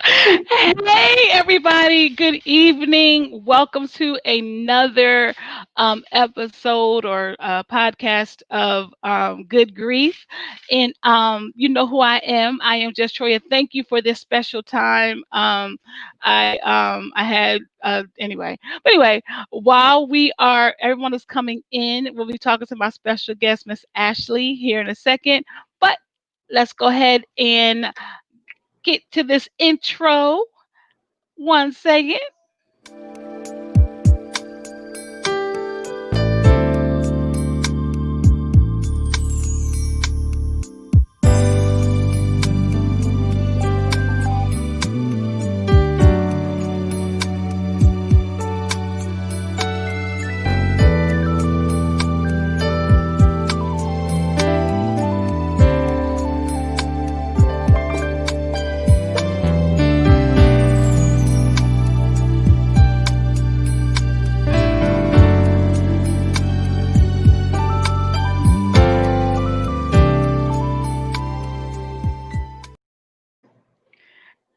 Hey, everybody. Good evening. Welcome to another episode or podcast of Good Grief. And you know who I am. I am just Troya. Thank you for this special time. I had anyway. But anyway, while everyone is coming in, we'll be talking to my special guest, Miss Ashlee, here in a second. But let's go ahead and get to this intro. One second.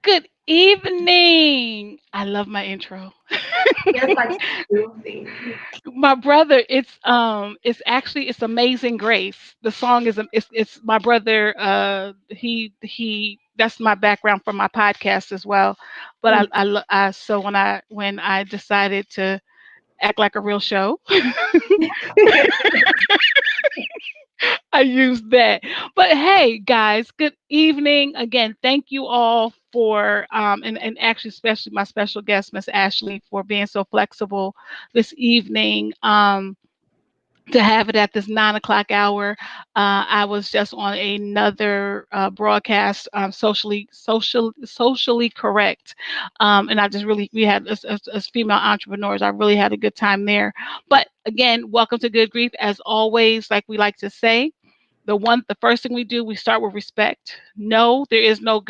Good evening. I love my intro. Yes, like soothing. My brother, it's actually it's Amazing Grace. The song is it's my brother. He that's my background for my podcast as well. But Mm. so when I decided to act like a real show, I used that. But hey, guys, good evening. Again, thank you all for, and actually, especially my special guest, Miss Ashlee, for being so flexible this evening. To have it at this 9 o'clock hour. I was just on another broadcast, socially correct, and I just really we had as female entrepreneurs, I really had a good time there. But again, welcome to Good Grief, as always. Like we like to say, the first thing we do, we start with respect. No, there is no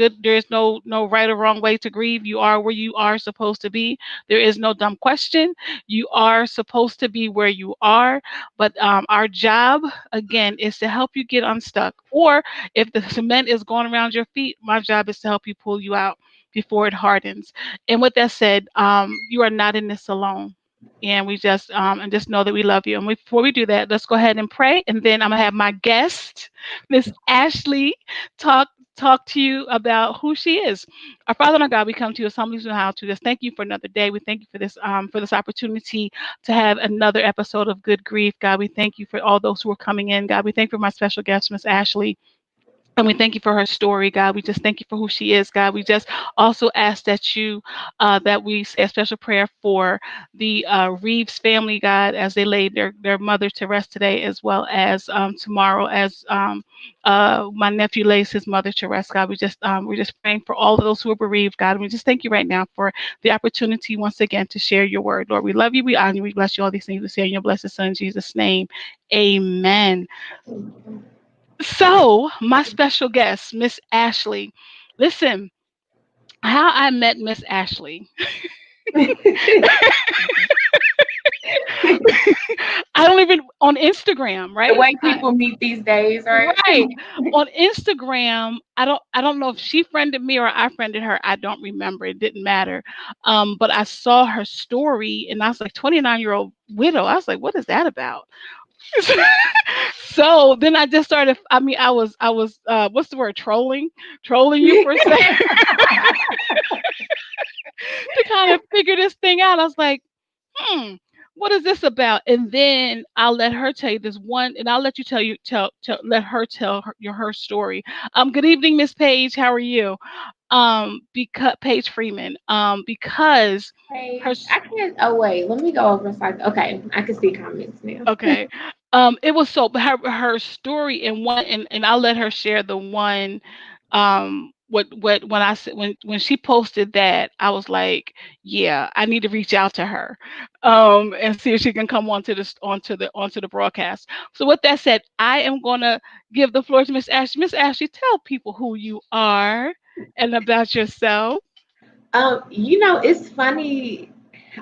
right or wrong way to grieve. You are where you are supposed to be. There is no dumb question. You are supposed to be where you are. But our job, again, is to help you get unstuck. Or if the cement is going around your feet, my job is to help you pull you out before it hardens. And with that said, you are not in this alone. And we just know that we love you. And before we do that, let's go ahead and pray. And then I'm gonna have my guest, Miss Ashlee, talk talk to you about who she is. Our Father and our God, we come to you as humbly as we know how to. Just thank you for another day. We thank you for this opportunity to have another episode of Good Grief. God, we thank you for all those who are coming in. God, we thank you for my special guest, Miss Ashlee. And we thank you for her story, God. We just thank you for who she is, God. We just also ask that we say a special prayer for the Reeves family, God, as they lay their mother to rest today, as well as tomorrow, as my nephew lays his mother to rest, God. We're just praying for all of those who are bereaved, God. And we just thank you right now for the opportunity once again to share your word, Lord. We love you, we honor you, we bless you. All these things we say in your blessed Son, Jesus' name, Amen. So, my special guest, Miss Ashlee. Listen, how I met Miss Ashlee. I don't even on Instagram, The right? way people meet these days, right? Right. On Instagram, I don't know if she friended me or I friended her. I don't remember. It didn't matter. But I saw her story and I was like 29-year-old widow. I was like, what is that about? So then I just started. I mean, I was what's the word? Trolling you for a second to kind of figure this thing out. I was like, hmm, what is this about? And then I'll let her tell you this one, and I'll let you let her tell her story. Good evening, Miss Page. How are you? Because Paige Freeman. Because her. Hey, I can't. Oh wait, let me go over a side. Okay, I can see comments now. Okay. It was so but her story in one, and I'll let her share the one. What when I said when she posted that, I was like, yeah, I need to reach out to her, and see if she can come onto the broadcast. So with that said, I am gonna give the floor to Miss Ashley. Miss Ashley, tell people who you are and about yourself. It's funny.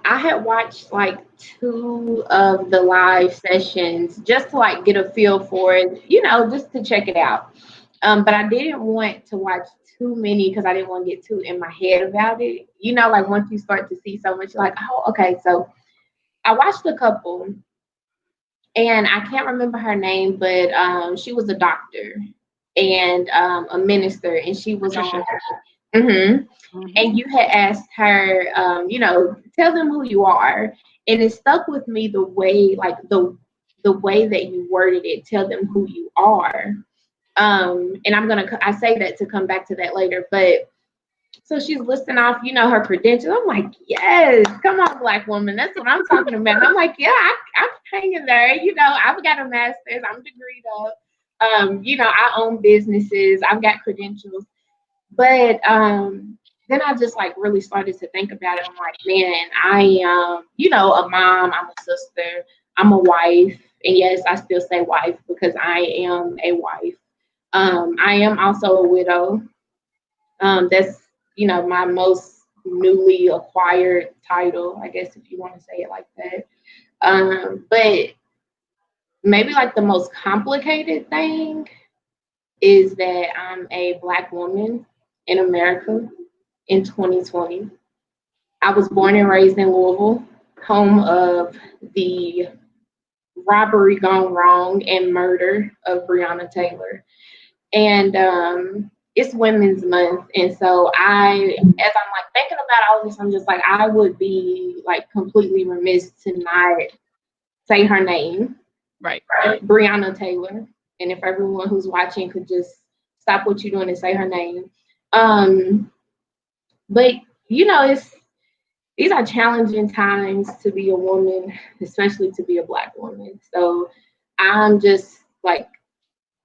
I had watched like two of the live sessions just to like get a feel for it, just to check it out. But I didn't want to watch too many because I didn't want to get too in my head about it. You know, like once you start to see so much, you're like, oh, okay. So I watched a couple, and I can't remember her name, but she was a doctor and a minister, and she was on. Patricia. hmm Hmm. And you had asked her, tell them who you are, and it stuck with me the way, like the way that you worded it. Tell them who you are. And I say that to come back to that later, but so she's listing off, her credentials. I'm like, yes, come on, Black woman. That's what I'm talking about. And I'm like, yeah, I'm hanging there. I've got a master's. I'm degreed up. I own businesses. I've got credentials. But then I just like really started to think about it. I'm like, man, I am, a mom. I'm a sister. I'm a wife. And yes, I still say wife because I am a wife. I am also a widow. That's my most newly acquired title, I guess if you want to say it like that. But maybe like the most complicated thing is that I'm a Black woman in America in 2020. I was born and raised in Louisville, home of the robbery gone wrong and murder of Breonna Taylor. And it's Women's Month, and so as I'm like thinking about all this, I'm just like, I would be like completely remiss to not say her name, Right. Breonna Taylor. And if everyone who's watching could just stop what you're doing and say her name. Um, but it's these are challenging times to be a woman, especially to be a Black woman. So I'm just like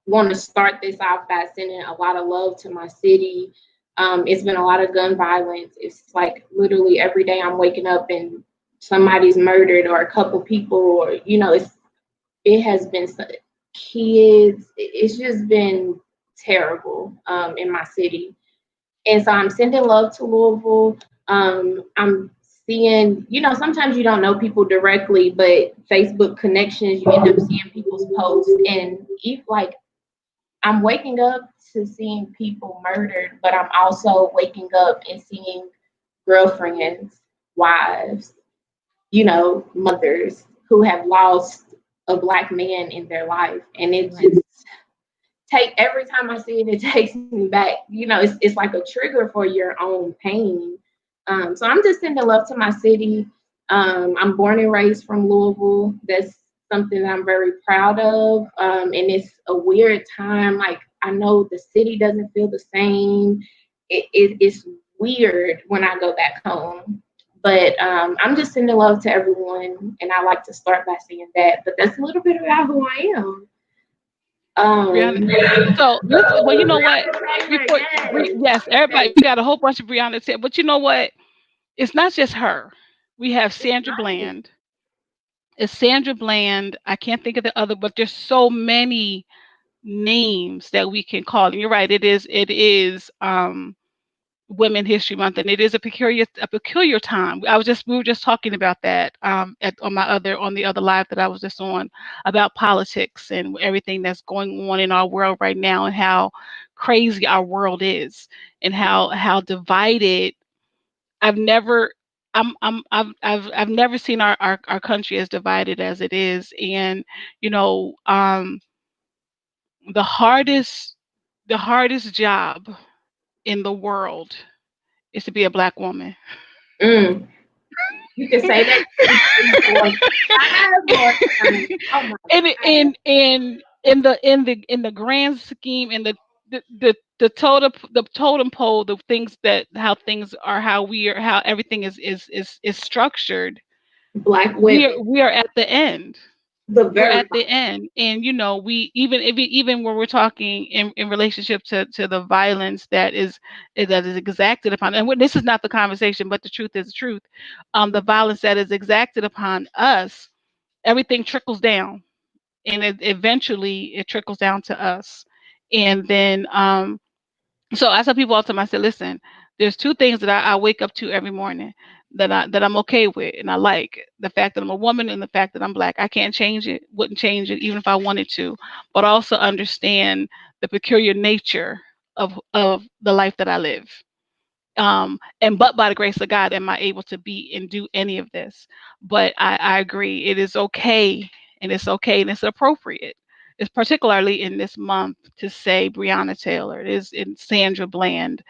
want to start this off by sending a lot of love to my city. It's been a lot of gun violence. It's like literally every day I'm waking up and somebody's murdered or a couple people, or it has been kids. It's just been terrible in my city. And so I'm sending love to Louisville. I'm seeing, sometimes you don't know people directly, but Facebook connections, you end up seeing people's posts. And if like I'm waking up to seeing people murdered, but I'm also waking up and seeing girlfriends, wives, mothers who have lost a Black man in their life. And it Right. just every time I see it, it takes me back. It's like a trigger for your own pain. So I'm just sending love to my city. I'm born and raised from Louisville. That's something that I'm very proud of. And it's a weird time. Like I know the city doesn't feel the same. It's weird when I go back home. But I'm just sending love to everyone, and I like to start by saying that. But that's a little bit about who I am. Brianna. Um, So let's. Well, you know what? Taylor, Before, yes. yes, everybody, we got a whole bunch of Brianna's here. But you know what? It's not just her. We have It's Sandra nice. Bland. It's Sandra Bland. I can't think of the other, but there's so many names that we can call. And you're right. It is Women History Month, and it is a peculiar time. We were just talking about that on the other live that I was just on, about politics and everything that's going on in our world right now, and how crazy our world is, and how divided. I've never I've never seen our country as divided as it is. And you know the hardest job in the world is to be a Black woman. Mm. You can say that 3 more times. Oh my And God. in the grand scheme, in the totem pole, the things that how things are, how everything is structured. Black women, We are at the end. the We're very at the end. And we, even when we're talking in relationship to the violence that is exacted upon, and this is not the conversation, but the truth is the truth. The violence that is exacted upon us, everything trickles down, and eventually it trickles down to us. And then so I tell people all the time, I said, listen, there's two things that I wake up to every morning. that I'm okay with and I like. The fact that I'm a woman and the fact that I'm black. I can't change it. Wouldn't change it even if I wanted to. But I also understand the peculiar nature of the life that I live. And but by the grace of God am I able to be and do any of this. But I agree. It is okay, and it's okay, and it's appropriate. It's particularly in this month to say Breonna Taylor. It is in Sandra Bland.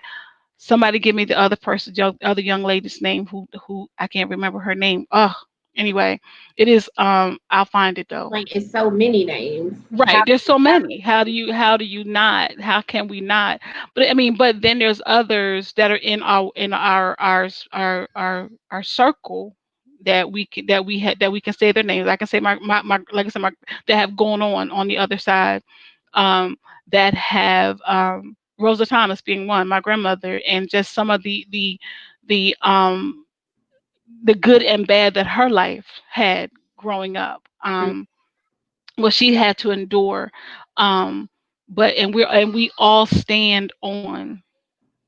Somebody give me the other person, other young lady's name who I can't remember her name. Oh, anyway, it is. I'll find it though. Like it's so many names. How Right. There's do so you many. How do you not? How can we not? But I mean, but then there's others that are in our circle that we can say their names. I can say my like I said my that have gone on the other side. Um, that have Rosa Thomas being one, my grandmother, and just some of the the good and bad that her life had growing up. have What she had to endure. Um, but we all stand on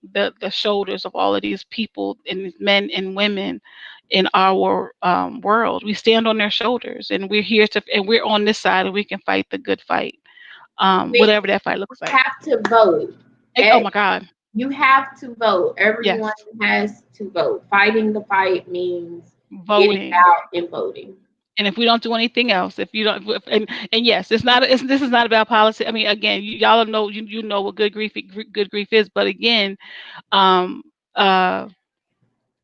the shoulders of all of these people and these men and women in our world. We stand on their shoulders, and we're here to, and we're on this side, and we can fight the good fight, you whatever that fight looks like. have to vote? Oh Eh, my God, You have to vote. Everyone yes, has to vote. Fighting the fight means getting voting. out and voting. And if we don't do anything else, if you don't, and yes, this is not about policy. I mean, again, y'all know, you know what good grief is, but again, um, uh,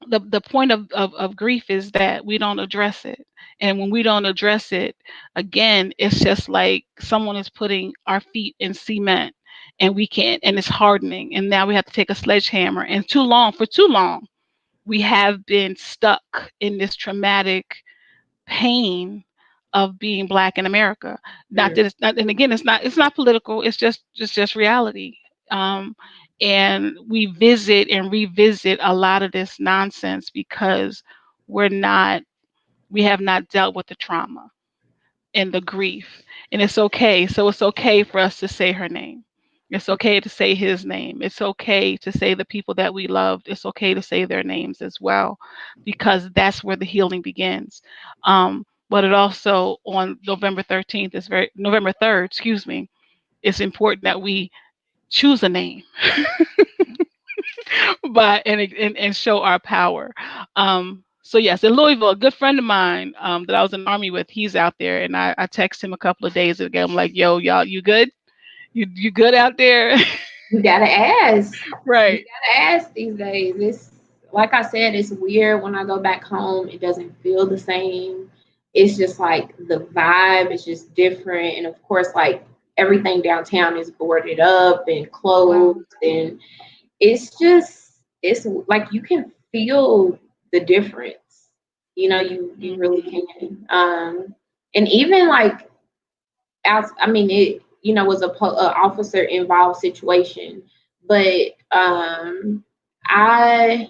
the point of grief is that we don't address it. And when we don't address it, again, it's just like someone is putting our feet in cement, and we can't, and it's hardening. And now we have to take a sledgehammer. And for too long, we have been stuck in this traumatic pain of being black in America. Not Mm. that it's not, and again, it's not political. It's just reality. Um, and we visit and revisit a lot of this nonsense because we're not we have not dealt with the trauma and the grief. And it's okay. So it's okay for us to say her name. It's okay to say his name. It's okay to say the people that we loved. It's okay to say their names as well, because that's where the healing begins. But it also, on November 3rd, excuse me, it's important that we choose a name and show our power. So yes, in Louisville, a good friend of mine that I was in the army with, he's out there, and I texted him a couple of days ago. I'm like, "Yo, y'all, you good? You good out there?" You gotta ask. You Right. gotta ask these days. It's like I said, it's weird when I go back home. It doesn't feel the same. It's just like the vibe is just different. And of course, like everything downtown is boarded up and closed, Wow. and it's like you can feel the difference. You really Hmm. can. And even like as I mean, it was a officer involved situation, but I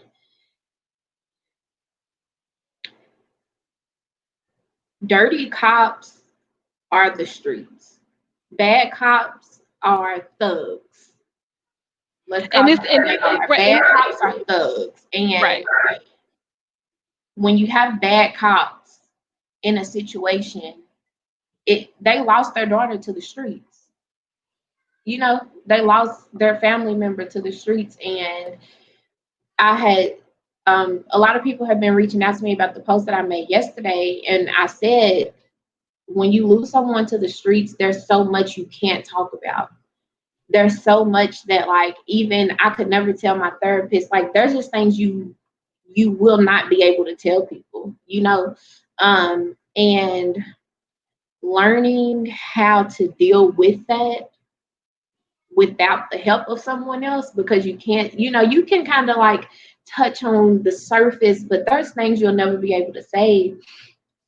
dirty cops are the streets. Bad cops are thugs. Let's call And them it's and what they are. right Bad cops are thugs, and right. when you have bad cops in a situation, they lost their daughter to the streets. They lost their family member to the streets, and I had a lot of people have been reaching out to me about the post that I made yesterday, and I said when you lose someone to the streets, there's so much you can't talk about. There's so much that like even I could never tell my therapist. Like there's just things you will not be able to tell people. And learning how to deal with that without the help of someone else, because you can kind of like touch on the surface, but there's things you'll never be able to say,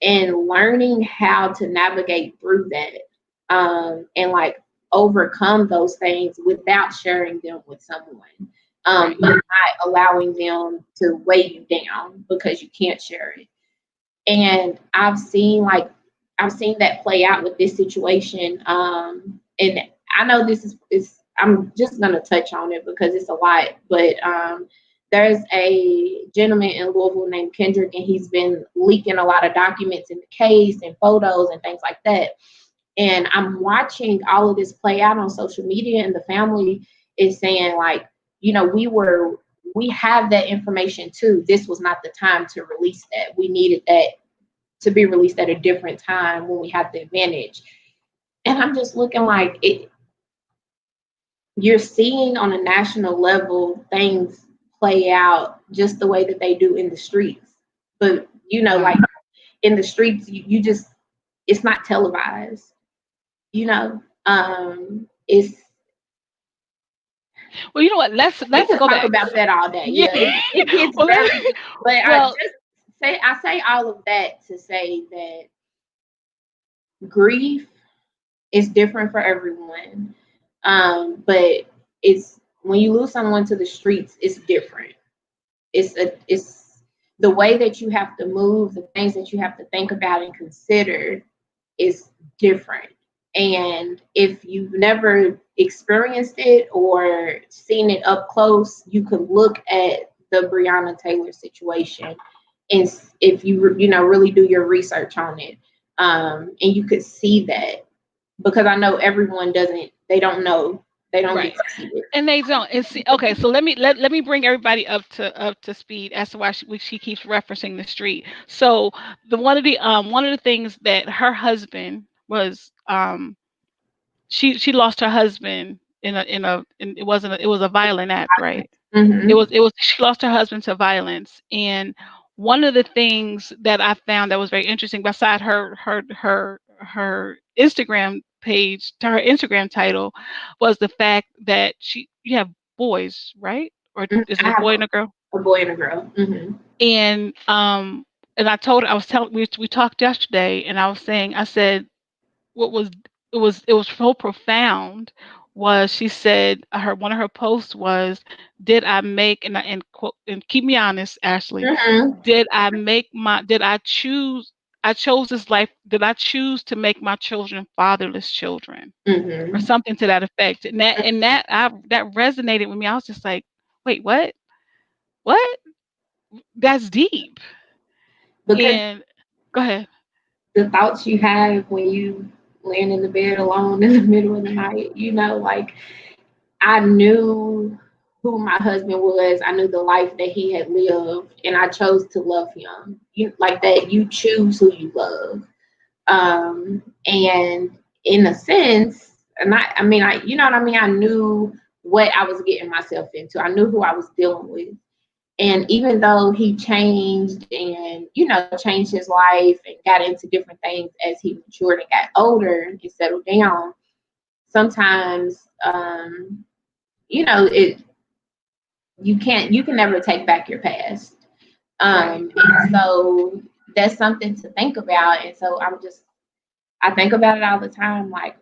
and learning how to navigate through that, and like overcome those things without sharing them with someone, Right. but not allowing them to weigh you down because you can't share it. And I've seen that play out with this situation. And I know this is I'm just gonna touch on it because it's a lot, but there's a gentleman in Louisville named Kendrick, and he's been leaking a lot of documents in the case and photos and things like that. And I'm watching all of this play out on social media, and the family is saying, like, we have that information too. This was not the time to release that. We needed that to be released at a different time when we had the advantage. And I'm just looking like it. You're seeing on a national level things play out just the way that they do in the streets. But Wow. like in the streets, you just, it's not televised. It's, Well, you know what? we Let's could go talk back. about that all day. Yeah. Yeah, it gets Well, very, but well, I say all of that to say that grief is different for everyone. But it's, when you lose someone to the streets, it's different. It's the way that you have to move, the things that you have to think about and consider is different. And if you've never experienced it or seen it up close, you can look at the Breonna Taylor situation, and if really do your research on it, and you could see that, because I know everyone doesn't, they don't get right. to see it. And they don't. And see, okay, so let me bring everybody up to speed as to why she keeps referencing the street. So the one of the things that her husband was she lost her husband in it wasn't it was a violent act, right? Mm-hmm. It was she lost her husband to violence. And one of the things that I found that was very interesting, beside her Instagram page, to her Instagram title, was the fact that you have boys, right? Or is it I a have boy and a girl? a boy and a girl. Mm-hmm. And I told her, I was telling we talked yesterday, and I said what was it was so profound was, she said, her one of her posts was, did I make, and quote, and keep me honest, Ashley, Mm-hmm. did I choose, I chose this life, did I choose to make my children fatherless children, or Mm-hmm. something to that effect? That resonated with me. I was just like, wait, what, that's deep. Because And go ahead. the thoughts you have when you laying in the bed alone in the middle of the night, like, I knew who my husband was. I knew the life that he had lived, and I chose to love him. You like that. You choose who you love, and in a sense, and I mean, you know what I mean. I knew what I was getting myself into. I knew who I was dealing with. And even though he changed and, changed his life and got into different things as he matured and got older and settled down, sometimes, it, you can never take back your past. Right. And so that's something to think about. And so I think about it all the time. Like,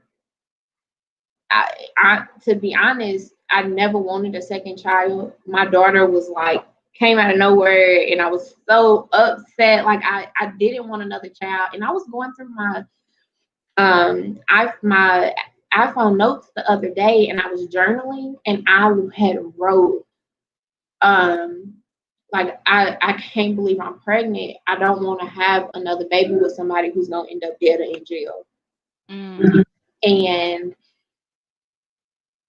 to be honest, I never wanted a second child. My daughter was like, came out of nowhere, and I was so upset. Like, I didn't want another child, and I was going through my iPhone notes the other day, and I was journaling, and I had wrote, um like, I can't believe I'm pregnant. I don't want to have another baby with somebody who's gonna end up dead or in jail. Mm, And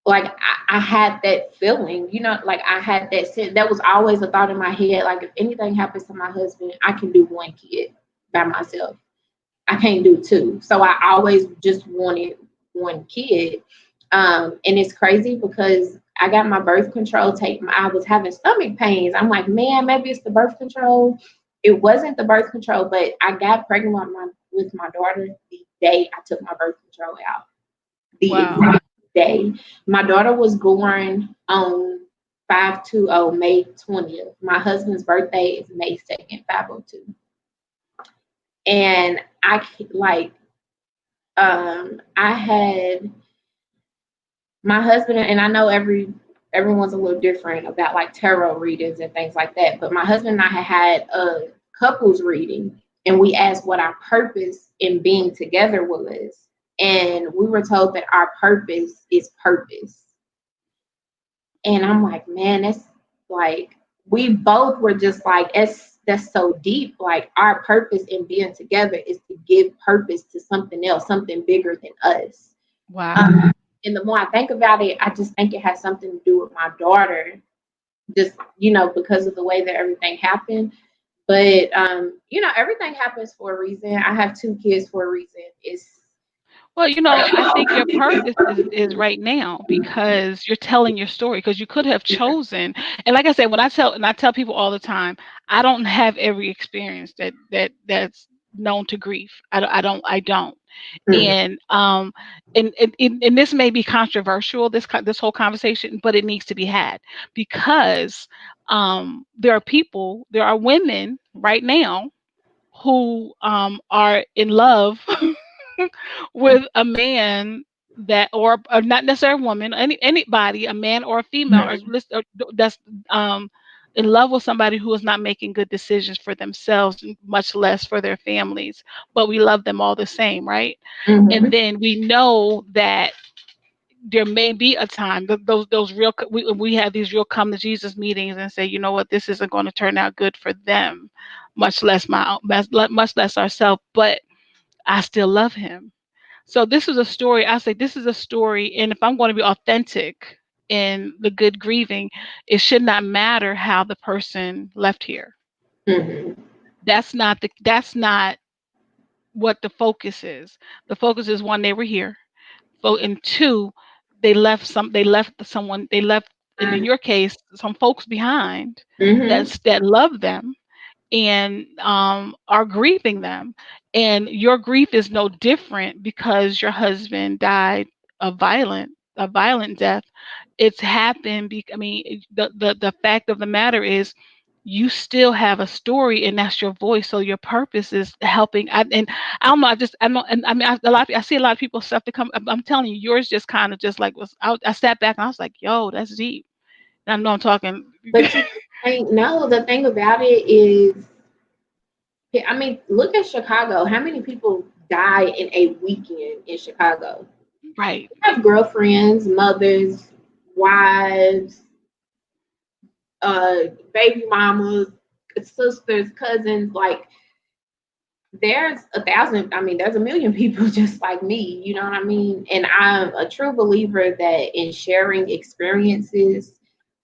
like, I had that feeling, like, I had that sense. That was always a thought in my head. Like, if anything happens to my husband, I can do one kid by myself. I can't do two. So I always just wanted one kid. And it's crazy because I got my birth control taken. I was having stomach pains. I'm like, man, maybe it's the birth control. It wasn't the birth control, but I got pregnant with my daughter the day I took my birth control out. The wow. exact day. My daughter was born on 5/20, May 20th. My husband's birthday is May 2nd, 5/02. And I had my husband, and I know everyone's a little different about like tarot readings and things like that, but my husband and I had a couples reading, and we asked what our purpose in being together was, and we were told that our purpose is purpose. And I'm like, man, that's like, we both were just like, it's that's so deep. Like our purpose in being together is to give purpose to something else, something bigger than us. Wow. Um, and the more I think about it, I just think it has something to do with my daughter, just because of the way that everything happened. But everything happens for a reason. I have two kids for a reason. It's Well, I think your purpose is right now because you're telling your story because you could have chosen. And like I said, I tell people all the time, I don't have every experience that's known to grief. I don't. Mhm, And this may be controversial, this whole conversation, but it needs to be had because there are women right now who are in love with a man or not necessarily a woman, anybody, a man or a female, that's um, in love with somebody who is not making good decisions for themselves, much less for their families. But we love them all the same, right? And mhm, then we know that there may be a time those real we have these real come to Jesus meetings and say, you know what, this isn't going to turn out good for them, much less ourselves. But I still love him. So this is a story. I say this is a story, and if I'm going to be authentic in the good grieving, it should not matter how the person left here. mhm, That's not what the focus is. The focus is one, they were here. And two, they left someone, they left, and in your case, some folks behind mhm, that love them and are grieving them. And your grief is no different because your husband died a violent death. It's happened. The fact of the matter is, you still have a story, and that's your voice. So your purpose is helping. And I don't know. I know. And I mean, I see a lot of people stuff to come. I'm telling you, yours just kind of just like was. I sat back and I was like, "Yo, that's deep." And I know I'm talking. but you ain't no. The thing about it is, I mean, look at Chicago. How many people die in a weekend in Chicago? Right. I have girlfriends, mothers, wives, baby mamas, sisters, cousins. Like there's a thousand. I mean, there's a million people just like me. You know what I mean? And I'm a true believer that in sharing experiences,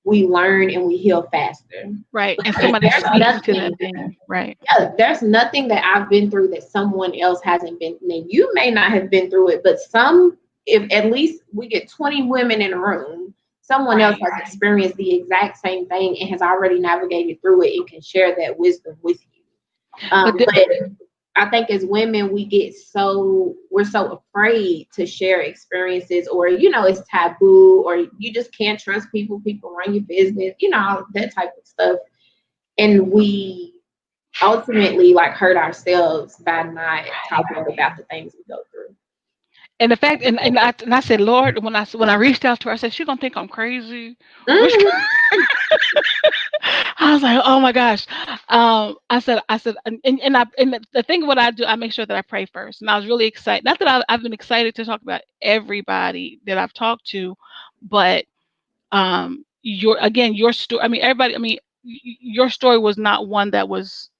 we learn and we heal faster. Right. And Like, somebody speaks to that thing. Right. there's nothing that I've been through that someone else hasn't been. Now, you may not have been through it, but if at least we get 20 women in a room, someone else Right. has experienced the exact same thing and has already navigated through it and can share that wisdom with you. But the, But I think as women, we're so afraid to share experiences, or it's taboo, or you just can't trust people. People run your business, that type of stuff, and we ultimately like hurt ourselves by not talking about the things we go through. and the fact and I said, Lord, when I reached out to her, I said, she's gonna think I'm crazy. Which Mhm, I was like, oh my gosh. I said, and the thing what I do, I make sure that I pray first. And I was really excited. Not that I've been excited to talk about everybody that I've talked to, but your story. I mean, everybody. I mean, your story was not one that was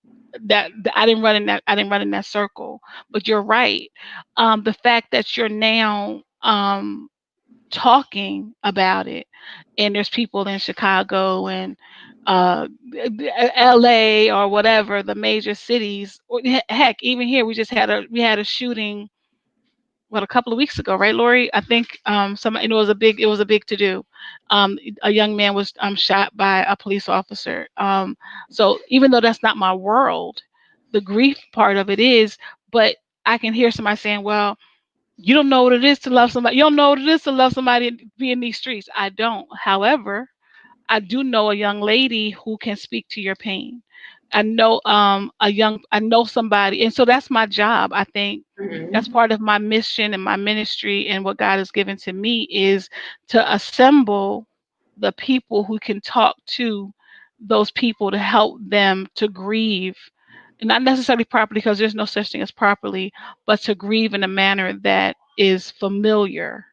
that I didn't run in that circle. But you're right. The fact that you're now talking about it, and there's people in Chicago and uh LA or whatever, the major cities, or heck, even here we had a shooting, what, a couple of weeks ago, right, Lori? I think some it was a big to do. A young man was shot by a police officer. So even though that's not my world, the grief part of it is. But I can hear somebody saying, well, you don't know what it is to love somebody. You don't know what it is to love somebody and be in these streets. I don't. However, I do know a young lady who can speak to your pain. I know somebody, and so that's my job. I think that's mhm, part of my mission and my ministry, and what God has given to me is to assemble the people who can talk to those people to help them to grieve, and not necessarily properly, because there's no such thing as properly, but to grieve in a manner that is familiar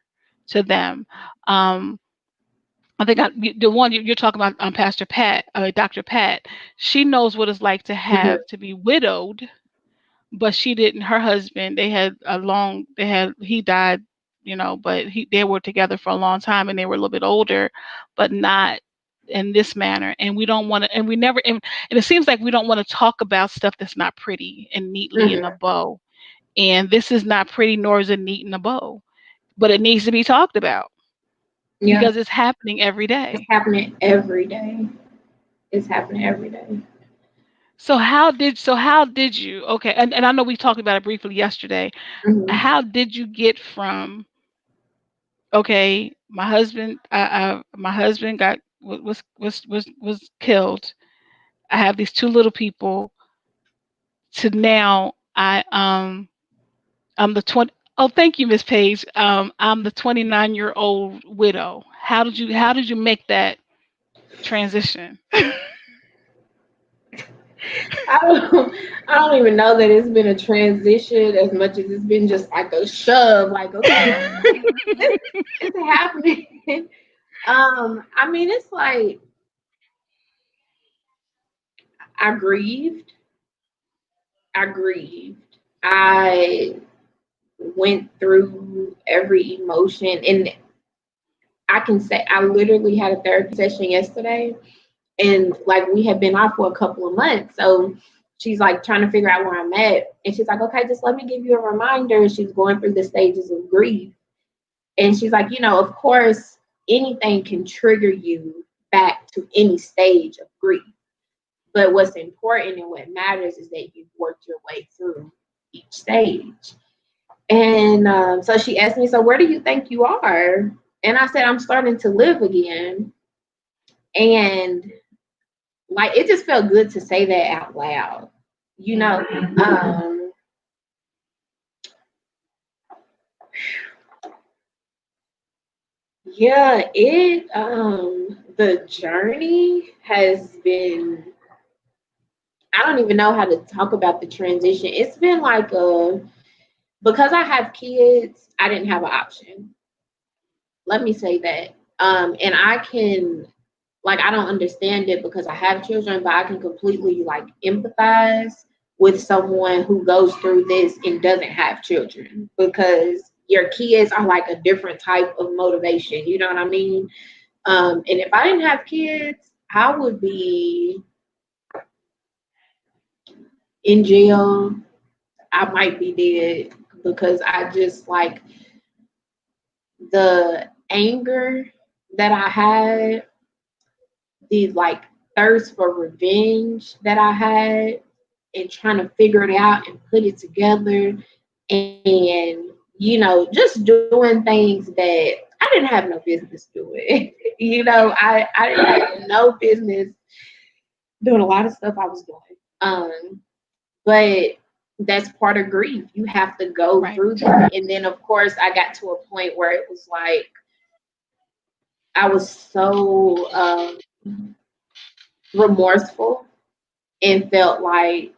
to them. Um, I think the one you're talking about, Pastor Pat, Dr. Pat. She knows what it's like to Mhm. have to be widowed, but she didn't. Her husband, they had a long. They had he died, but they were together for a long time, and they were a little bit older, but not in this manner. And we don't want to, and we never, and it seems like we don't want to talk about stuff that's not pretty and neatly in a Mhm. bow. And this is not pretty, nor is it neat in a bow, but it needs to be talked about Yeah, because it's happening every it's day. happening every day. It's happening every day. So how did you, okay, and I know we talked about it briefly yesterday. Mhm. How did you get from, okay, my husband got was killed. I have these two little people, to now I'm the 20. Oh, thank you, Miss Page. I'm the 29-year-old widow. How did you make that transition? I don't, I don't even know that it's been a transition as much as it's been just like a shove. Like, okay, it's happening. I mean, it's like I grieved. I grieved. I went through every emotion, and I can say I literally had a therapy session yesterday, and like we had been off for a couple of months, so she's like trying to figure out where I'm at, and she's like, okay, just let me give you a reminder. She's going through the stages of grief, and she's like, of course, anything can trigger you back to any stage of grief, but what's important and what matters is that you've worked your way through each stage. And so she asked me, so where do you think you are? And I said, I'm starting to live again. And like, it just felt good to say that out loud, you know. Um, yeah, the journey has been, I don't even know how to talk about the transition. It's been like because I have kids, I didn't have an option. Let me say that. And I can, like, I don't understand it because I have children, but I can completely like empathize with someone who goes through this and doesn't have children, because your kids are like a different type of motivation. You know what I mean? And if I didn't have kids, I would be in jail. I might be dead because I just like the anger that I had, the like thirst for revenge that I had, and trying to figure it out and put it together, and just doing things that I didn't have no business doing. I didn't have no business doing a lot of stuff I was doing. But that's part of grief. You have to go Right. through that. And then of course I got to a point where it was like I was so remorseful and felt like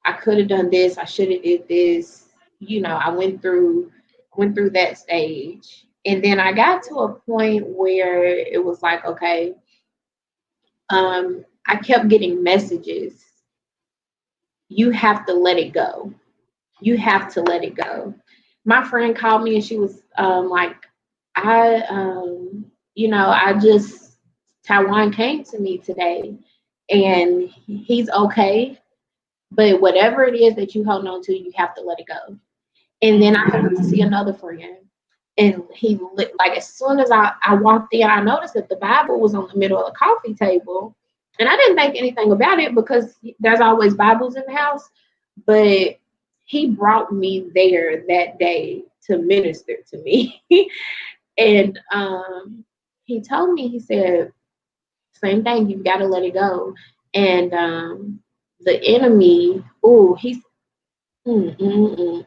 I could have done this, I should have did this. I went through that stage. And then I got to a point where it was like, okay, I kept getting messages. You have to let it go. You have to let it go. My friend called me and she was like, I just, Taiwan came to me today and he's okay. But whatever it is that you hold on to, you have to let it go. And then I happened to see another friend. And like as soon as I walked in, I noticed that the Bible was on the middle of the coffee table. And I didn't think anything about it because there's always Bibles in the house. But he brought me there that day to minister to me. And he told me, he said, same thing, you've got to let it go. And the enemy, oh,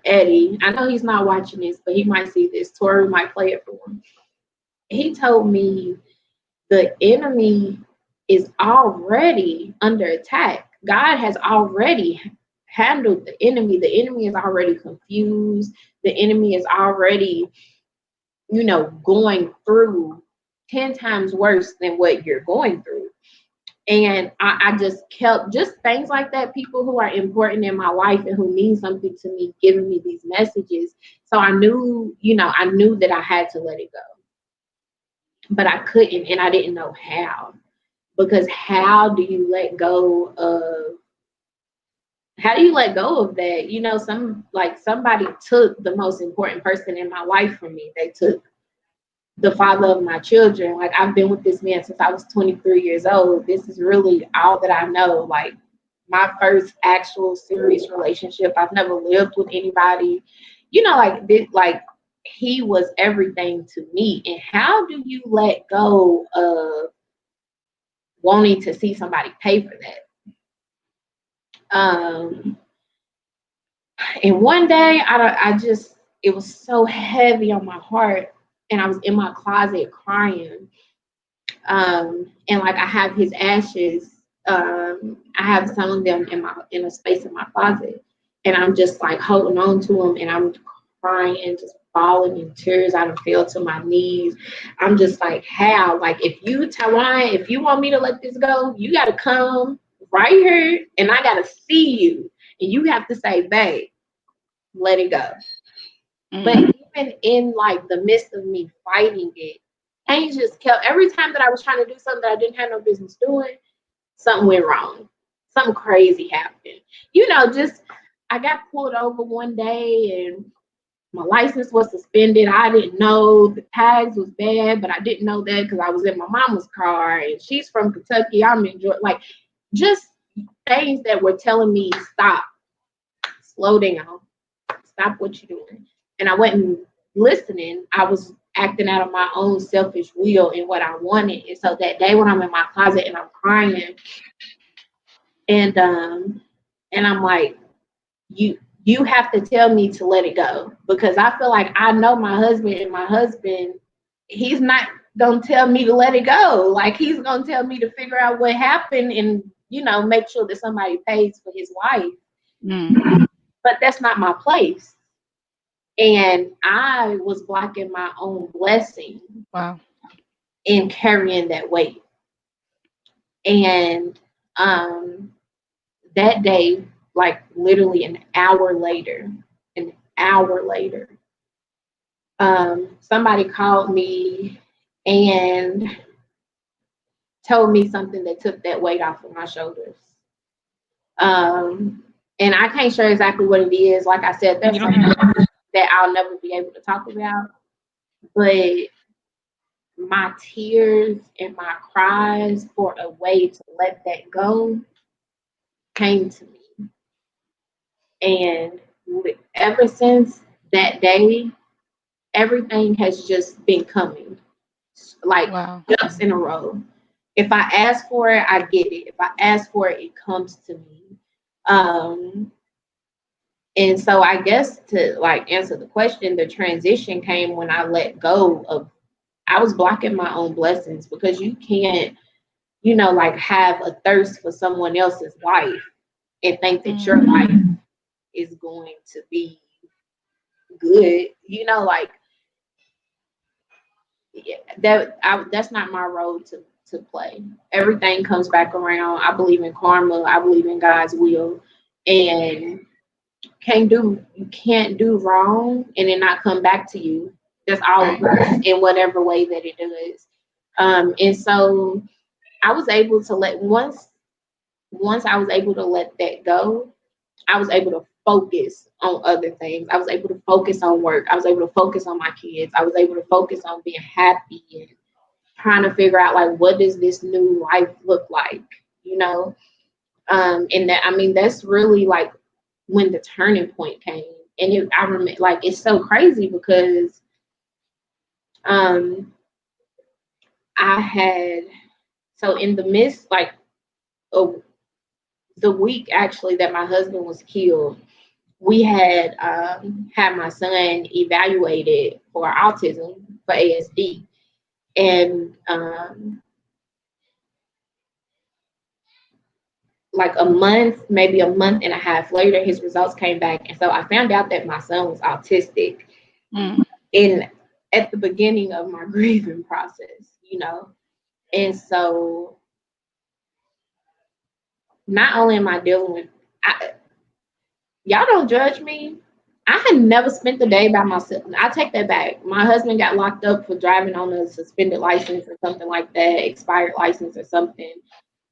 Eddie, I know he's not watching this, but he might see this. Tori might play it for him. He told me the enemy is already under attack. God has already handled the enemy. The enemy is already confused. The enemy is already, going through. 10 times worse than what you're going through. And I just kept just things like that, people who are important in my life and who mean something to me, giving me these messages. So I knew, I knew that I had to let it go, but I couldn't, and I didn't know how. Because how do you let go of that? Somebody took the most important person in my life from me. They took the father of my children. Like, I've been with this man since I was 23 years old. This is really all that I know. Like, my first actual serious relationship. I've never lived with anybody. He was everything to me. And how do you let go of wanting to see somebody pay for that? And one day, it was so heavy on my heart, and I was in my closet crying. And like, I have his ashes. I have some of them in a space in my closet, and I'm just like holding on to them, and I'm crying and just falling in tears. I done fell to my knees. I'm just like, how? Like, Taiwan, if you want me to let this go, you got to come right here, and I got to see you, and you have to say, babe, let it go. But even in like the midst of me fighting it, Pain just kept, every time that I was trying to do something that I didn't have no business doing, something went wrong. Something crazy happened. Just I got pulled over one day, and my license was suspended. I didn't know the tags was bad, but I didn't know that because I was in my mama's car, and she's from Kentucky. I'm in Georgia. Like, just things that were telling me, stop, slow down, stop what you're doing. And I wasn't listening. I was acting out of my own selfish will and what I wanted. And so that day when I'm in my closet and I'm crying, and I'm like, you have to tell me to let it go, because I feel like I know my husband, and my husband, he's not gonna tell me to let it go. Like, he's gonna tell me to figure out what happened and make sure that somebody pays for his wife. But that's not my place. And I was blocking my own blessing. Wow. In carrying that weight. And that day, like literally an hour later, somebody called me and told me something that took that weight off of my shoulders. And I can't share exactly what it is. Like I said, that's something that I'll never be able to talk about. But my tears and my cries for a way to let that go came to me. And ever since that day, everything has just been coming like ducks in a row. If I ask for it, I get it. If I ask for it, it comes to me. And so I guess to like answer the question, the transition came when I let go of, I was blocking my own blessings, because you can't, like have a thirst for someone else's wife and think that your life is going to be good. Like, that's not my role to play. Everything comes back around. I believe in karma. I believe in God's will, and you can't do wrong and it not come back to you. That's all of us, in whatever way that it does. And so I was able to once I was able to let that go, I was able to focus on other things. I was able to focus on work. I was able to focus on my kids. I was able to focus on being happy and trying to figure out, like, what does this new life look like, And that's really like when the turning point came. And I remember, like, it's so crazy because I had, so in the midst, like, of the week actually that my husband was killed, we had had my son evaluated for autism, for ASD. And like maybe a month and a half later, his results came back. And so I found out that my son was autistic at the beginning of my grieving process. you know. And so not only am I dealing with, I, y'all don't judge me. I had never spent the day by myself. I take that back. My husband got locked up for driving on a suspended license or something like that, expired license or something.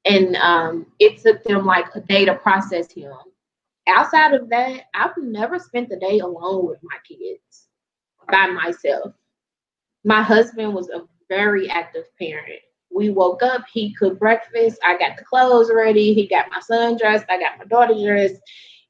And it took them like a day to process him. Outside of that, I've never spent the day alone with my kids by myself. My husband was a very active parent. We woke up, he cooked breakfast, I got the clothes ready, he got my son dressed, I got my daughter dressed.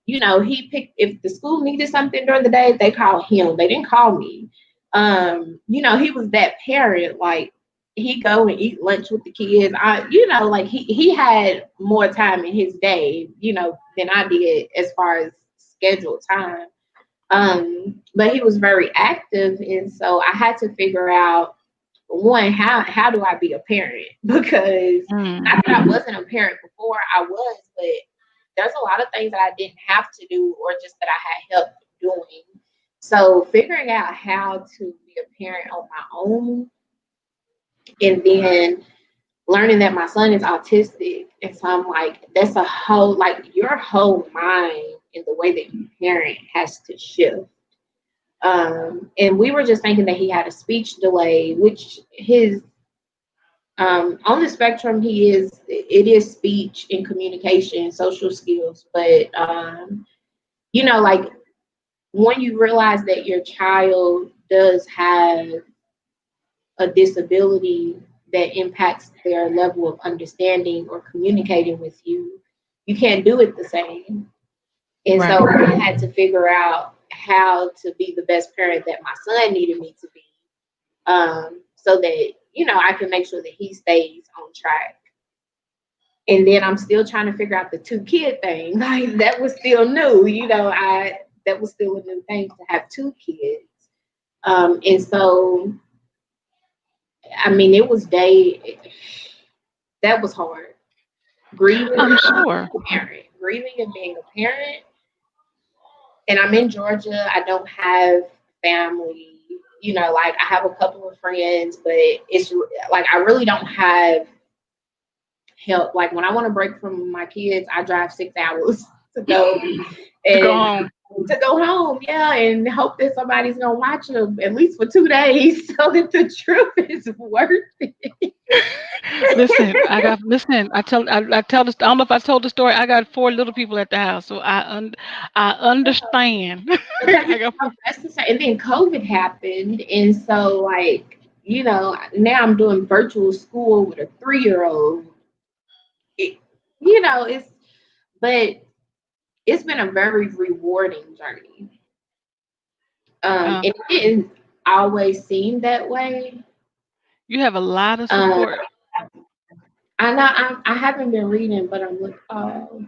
You know, he picked, if the school needed something during the day, they called him. They didn't call me. You know, he was that parent, like he go and eat lunch with the kids. Like he had more time in his day, than I did as far as scheduled time. But he was very active, and so I had to figure out, one, how do I be a parent? Because not that I wasn't a parent before, I was, but there's a lot of things that I didn't have to do or just that I had help doing. So figuring out how to be a parent on my own, and then learning that my son is autistic. And so I'm like, that's a whole, like your whole mind and the way that you parent has to shift. And we were just thinking that he had a speech delay, which his on the spectrum, it is speech and communication, social skills, but like when you realize that your child does have a disability that impacts their level of understanding or communicating with you, you can't do it the same. And Right. so I had to figure out how to be the best parent that my son needed me to be, so that I can make sure that he stays on track. And then I'm still trying to figure out the 2 kid thing. Like that was still new, I that was still a new thing to have 2 kids. And so I mean it was that was hard. Grieving I'm and sure. being a parent. Grieving and being a parent. And I'm in Georgia. I don't have family. Like I have a couple of friends, but it's like I really don't have help. Like when I want to break from my kids, I drive 6 hours to go To go and home. to go home, yeah, and hope that somebody's gonna watch them at least for 2 days, so that the trip is worth it. Listen. I tell this. I don't know if I told the story. I got 4 little people at the house, so I understand. Because I got four. that's the same. And then COVID happened, and so like now I'm doing virtual school with a 3-year-old. It, it's but it's been a very rewarding journey. Uh, It didn't always seem that way. you have a lot of Um, support. I know I haven't been reading, but I'm like, oh,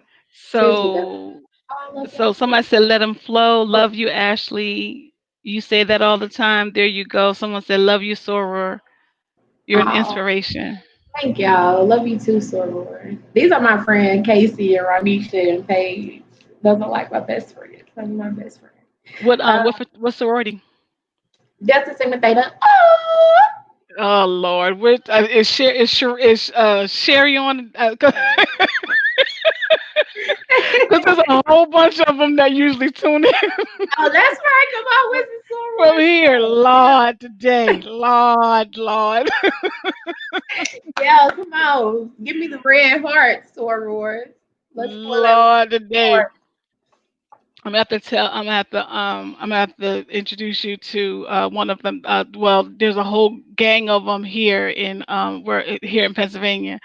seriously, though. So Oh, I love y'all so too. somebody said, "Let them flow." Love you, Ashley. You say that all the time. There you go. Someone said, "Love you, Soror. You're an Oh, inspiration." thank y'all. Love you too, Soror. These are my friend Casey and Ronisha and Paige. Those are like my best friends. Some of my best friends. What sorority? That's the same with Theta. Oh, Oh Lord, is Sherry on? Because there's a whole bunch of them that usually tune in oh, that's right. Come on, what's the from Soror? here. Lord, today, Lord. Yeah, come on. Give me the red heart, Soror. Let's pull that Lord, today. heart. I'm gonna have to introduce you to one of them. Well, there's a whole gang of them here in here in Pennsylvania.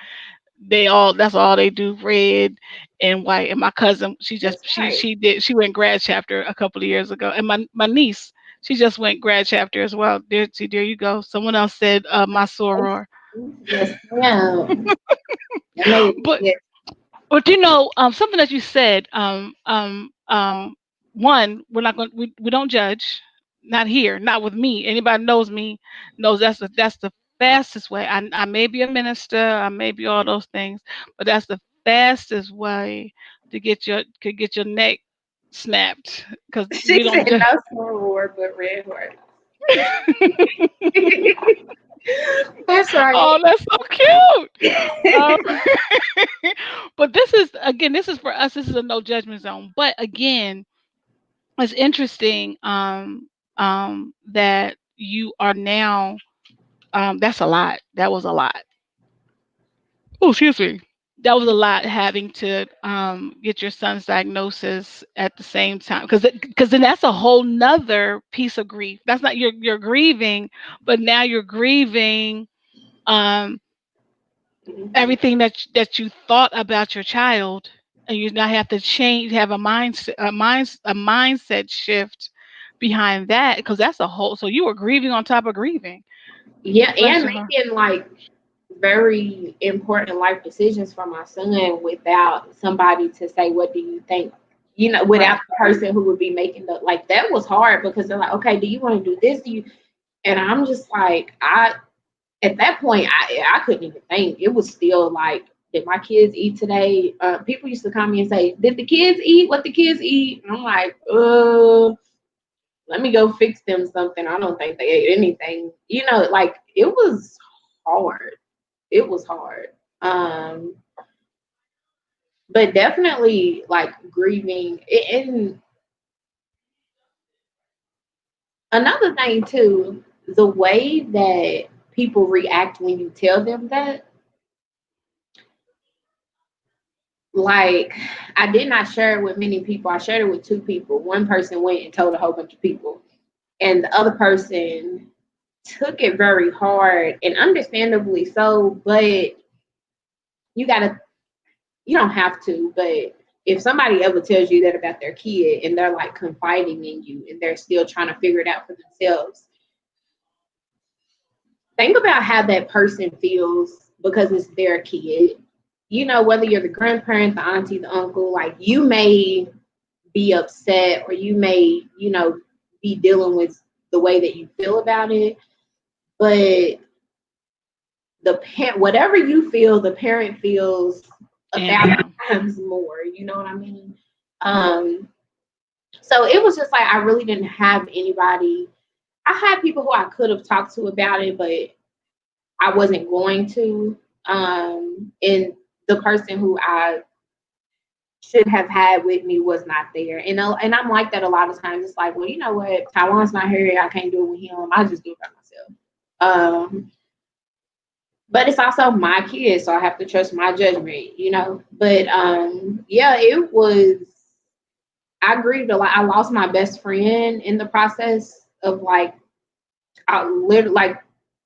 That's all they do, red and white. And my cousin, That's right. she went grad chapter a couple of years ago. And my niece, she just went grad chapter as well. There you go. Someone else said my soror. Yes, ma'am. That made But it. But something that you said, one, we don't judge, not here, not with me. Anybody knows me knows that's the fastest way. I may be a minister, I may be all those things, but that's the fastest way to get your neck snapped because She we don't said judge. no soror, but red heart. That's right. Oh, that's so cute. Um, but this is again, this is for us. This is a no judgment zone. But again, it's interesting that you are now. That's a lot. That was a lot. Oh, excuse me. That was a lot having to get your son's diagnosis at the same time because then that's a whole nother piece of grief. That's not you're grieving, but now you're grieving um, everything that you thought about your child, and you now have to change, have a mindset shift behind that because that's a whole. So you were grieving on top of grieving. Yeah, Bless and your heart. making like very important life decisions for my son without somebody to say, "What do you think?" Without Right. the person who would be making the like that was hard because they're like, "Okay, do you want to do this? Do you?" And I'm just like, I at that point, I couldn't even think. It was still like, did my kids eat today? People used to come me and say, "Did the kids eat what the kids eat?" And I'm like, let me go fix them something. I don't think they ate anything. Like it was hard. It was hard. Um, but definitely like grieving. And another thing too, the way that people react when you tell them that, like I did not share it with many people. I shared it with two people. One person went and told a whole bunch of people, and the other person took it very hard and understandably so, but you gotta you don't have to, but if somebody ever tells you that about their kid and they're like confiding in you and they're still trying to figure it out for themselves, think about how that person feels because it's their kid. Whether you're the grandparent, the auntie, the uncle, like you may be upset or you may, be dealing with the way that you feel about it, but the parent, whatever you feel, the parent feels a And thousand some. times more. You know what I mean? Um, so it was just like I really didn't have anybody. I had people who I could have talked to about it, but I wasn't going to. And the person who I should have had with me was not there. And I'm like that a lot of times. It's like, well, you know what? Taiwan's not here. I can't do it with him. I just do it by myself. But it's also my kid, so I have to trust my judgment. But yeah, it was. I grieved a lot. I lost my best friend in the process of like, I literally like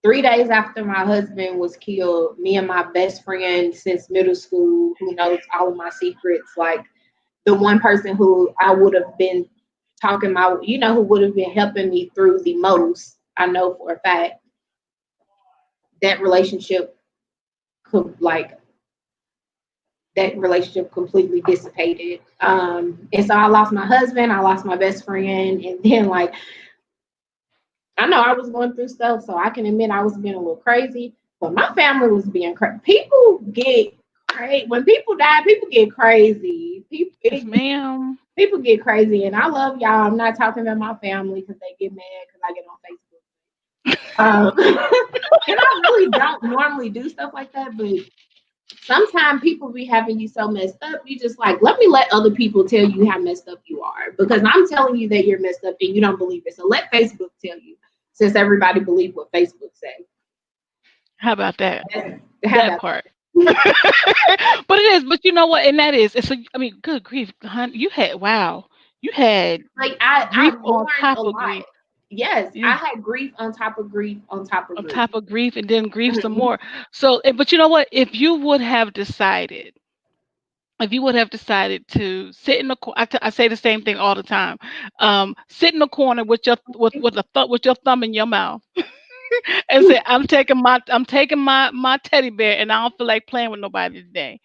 3 days after my husband was killed. Me and my best friend since middle school, who knows all of my secrets, like the one person who I would have been talking about, who would have been helping me through the most. I know for a fact that relationship could like that relationship completely dissipated. And so I lost my husband, I lost my best friend, and then like I know I was going through stuff, so I can admit I was being a little crazy, but my family was being crazy. People get crazy when people die. People get crazy. Yes, ma'am. People get crazy, and I love y'all. I'm not talking about my family because they get mad because I get on Facebook. And I really don't normally do stuff like that, but sometimes people be having you so messed up, you just like, let me let other people tell you how messed up you are. Because I'm telling you that you're messed up and you don't believe it. So let Facebook tell you, since everybody believes what Facebook say. How about that? How That about part. But it is. But you know what? And that is. It's. I mean, good grief, hon. You had wow. You had like I grief on mourned top a of lot. grief. Yes, I You had grief on top of grief on top of on grief. top of grief, and then grief some Mhm. more. So, but you know what? If you would have decided, if you would have decided to sit in the corner, I say the same thing all the time. Sit in the corner with your with your thumb in your mouth and say, I'm taking my teddy bear, and I don't feel like playing with nobody today.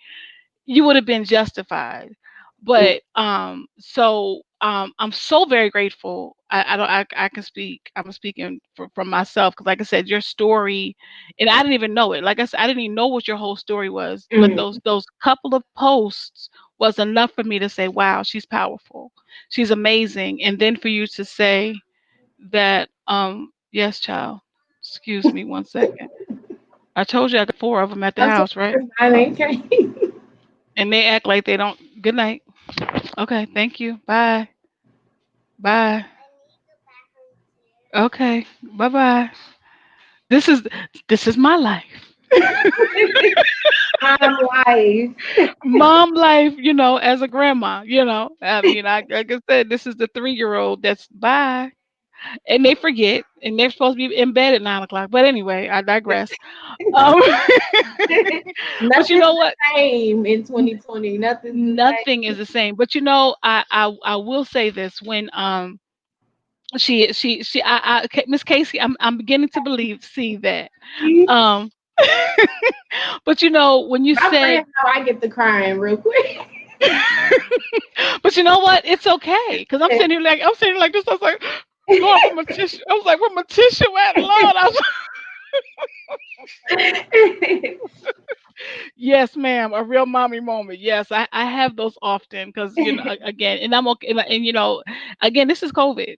You would have been justified. But I'm so very grateful. I don't I can speak. I'm speaking from myself because, like I said, your story, and I didn't even know it. Like I said, I didn't even know what your whole story was. But Mhm. those couple of posts was enough for me to say, "Wow, she's powerful. She's amazing." And then for you to say that, yes, child. Excuse me one second. I told you I got four of them at the I'm house, right? sorry, okay. And they act like they don't. Good night. Okay, thank you. Bye. Bye. Okay. Bye bye. This is this is my life. I'm life. Mom life, as a grandma. I mean, like I said, this is the 3-year-old that's bye. And they forget, and they're supposed to be in bed at 9 o'clock. But anyway, I digress. Um, but you Nothing's know the what? same in N- 2020. Nothing's the Nothing is the same. But I will say this when Miss Casey, I'm beginning to see that. same. Um, but when you My said, friends know I get the crying real quick. but you know what? It's okay because I'm sitting here like this. I was like, Lord, where my tissue? I was like, where my tissue at, Lord? Yes, ma'am, a real mommy moment. Yes, I have those often because again, and I'm okay, and again, this is COVID.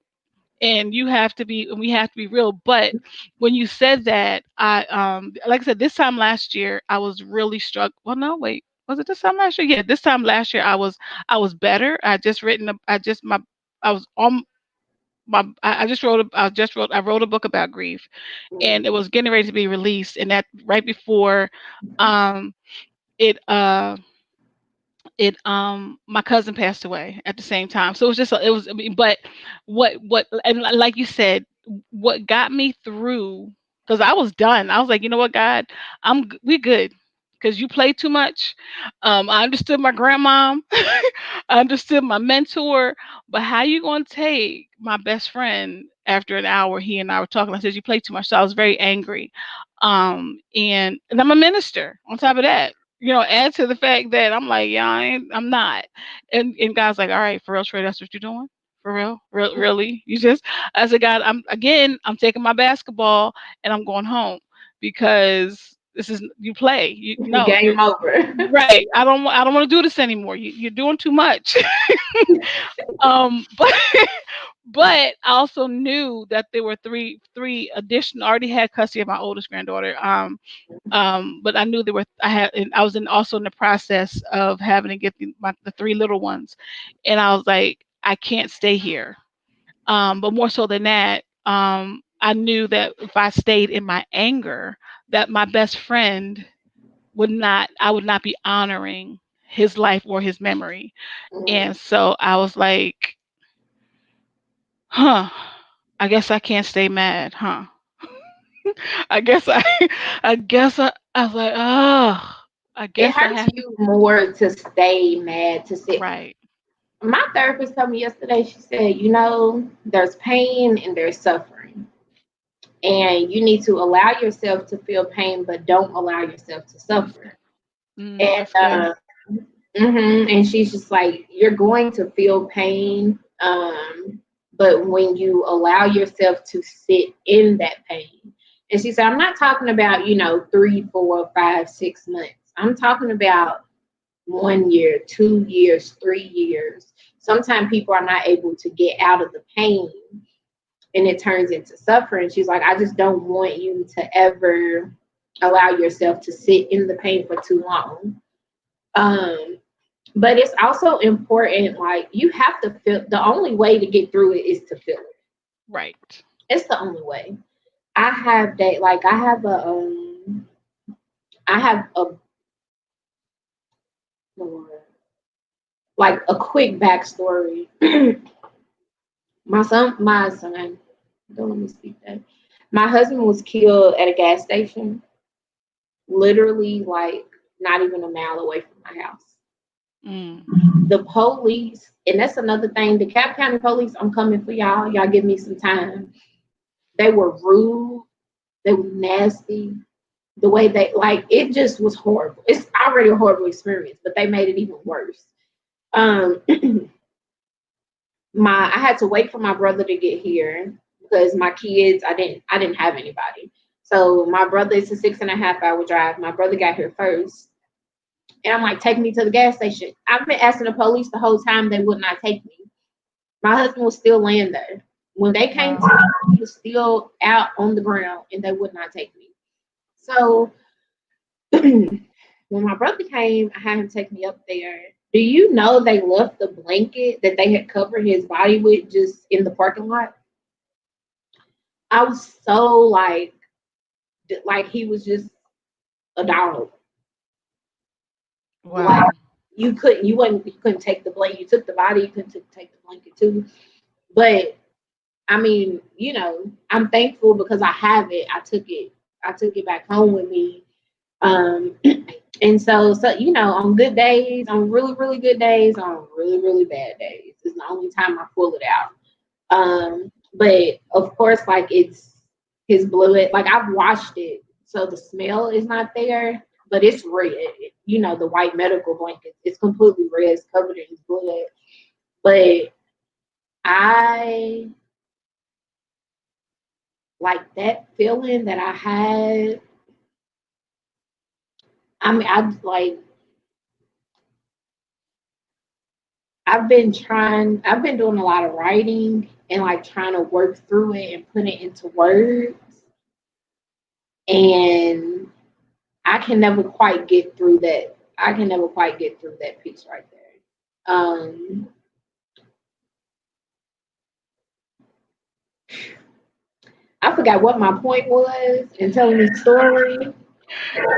And we have to be real. But when you said that, like I said, this time last year I was really struck. Well, no, wait, was it this time last year? Yeah, this time last year I was better. I was on I just I wrote a book about grief, and it was getting ready to be released, and that right before um it my cousin passed away at the same time, so it was I mean, but what and like you said, what got me through, because I was done. I was like, you know what, God, we good, because you play too much. I understood my grandmom. I understood my mentor, but how you gonna take my best friend after an hour? He and I were talking. I said, you play too much, so I was very angry. And I'm a minister on top of that. Add to the fact that I'm like, yeah, I'm not. And God's like, all right, for real, Trey, that's what you're doing? For real? Really? I said, God, I'm taking my basketball and I'm going home, because this is, you play. No, you're Game over. right. I don't want to do this anymore. You're doing too much. But but I also knew that there were three additional. I already had custody of my oldest granddaughter. But I knew and I was also in the process of having to get the three little ones, and I was like, I can't stay here. But more so than that, I knew that if I stayed in my anger, that my best friend I would not be honoring his life or his memory. And so I was like, huh, I guess I can't stay mad, huh? I guess I was like, oh, I It guess I hurts have. you more to stay mad, to sit. Right. My therapist told me yesterday, she said, there's pain and there's suffering. And you need to allow yourself to feel pain, but don't allow yourself to suffer. And That's good. and she's just like, you're going to feel pain, but when you allow yourself to sit in that pain. And she said, I'm not talking about 3, 4, 5, 6 months. I'm talking about 1 year, 2 years, 3 years. Sometimes people are not able to get out of the pain, and it turns into suffering. She's like, I just don't want you to ever allow yourself to sit in the pain for too long. Um, but it's also important, like, you have to feel. The only way to get through it is to feel it. Right. It's the only way. I have that, like, I have a like a quick backstory. My son, don't let me speak that. My husband was killed at a gas station, literally, like, not even a mile away from my house. Mm. The police, and that's another thing, the Cap County police, I'm coming for y'all. Y'all give me some time. They were rude. They were nasty. The way they, like, it just was horrible. It's already a horrible experience, but they made it even worse. Um, I had to wait for my brother to get here because my kids, I didn't have anybody. So my brother, it's a 6.5 hour drive. My brother got here first. And I'm like, take me to the gas station. I've been asking the police the whole time, they would not take me. My husband was still laying there. When they came to Wow. me, he was still out on the ground and they would not take me. So when my brother came, I had him take me up there. Do you know they left the blanket that they had covered his body with just in the parking lot? I was so like he was just a dog. Like Wow. you couldn't take the blanket. You took the body, you couldn't take the blanket too. But I mean, I'm thankful because I have it. I took it back home with me. Um, and so on good days, on really really good days, on really really bad days, is the only time I pull it out. But of course, like it's his blood. Like I've washed it, so the smell is not there, but it's red. The white medical blanket. It's completely red. It's covered in his blood. But I like that feeling that I had. I mean, I've been doing a lot of writing and like trying to work through it and put it into words. And I can never quite get through that. I can never quite get through that piece right there. I forgot what my point was in telling the story.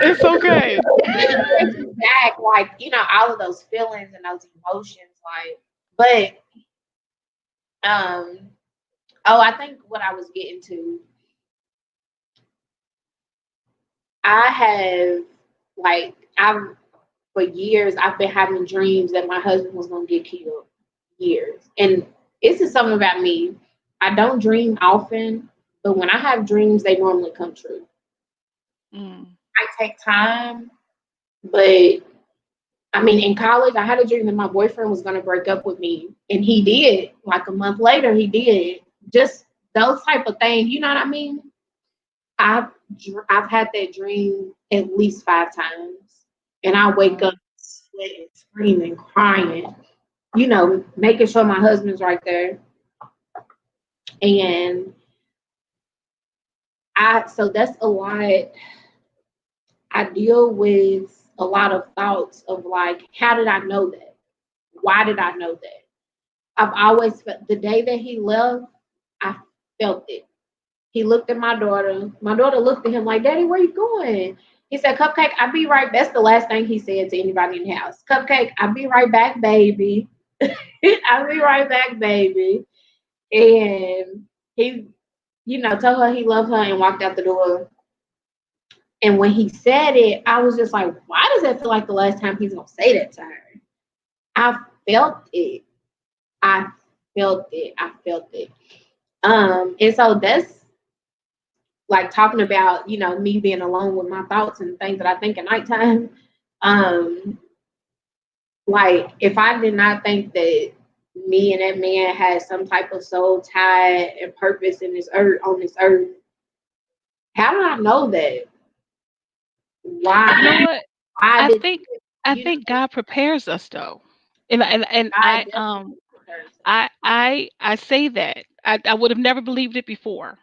It's okay. It takes me back, like, all of those feelings and those emotions, like, but, um, oh, I think what I was getting to, I have, like, for years, I've been having dreams that my husband was going to get killed. Years. And this is something about me. I don't dream often, but when I have dreams, they normally come true. Mm. I take time, but I mean, in college, I had a dream that my boyfriend was going to break up with me, and he did. Like a month later, he did. Just those type of things, you know what I mean? I've I've had that dream at least 5 times, and I wake up Wow. sweating, screaming, crying. Making sure my husband's right there, and so that's a lot. I deal with a lot of thoughts of like, how did I know that? Why did I know that? I've always felt the day that he left, I felt it. He looked at my daughter. My daughter looked at him like, Daddy, where you going? He said, Cupcake, I'll be right. That's the last thing he said to anybody in the house. Cupcake, I'll be right back, baby. I'll be right back, baby. And he, told her he loved her and walked out the door. And when he said it, I was just like, why does that feel like the last time he's gonna say that to her? I felt it. I felt it. I felt it. And so that's like talking about, me being alone with my thoughts and things that I think at nighttime. Um, like if I did not think that me and that man had some type of soul tie and purpose in this earth on this earth, how did I know that? You know Why? what? Why I did think I you know think God prepares us though. And God definitely prepares us. I say that. I would have never believed it before,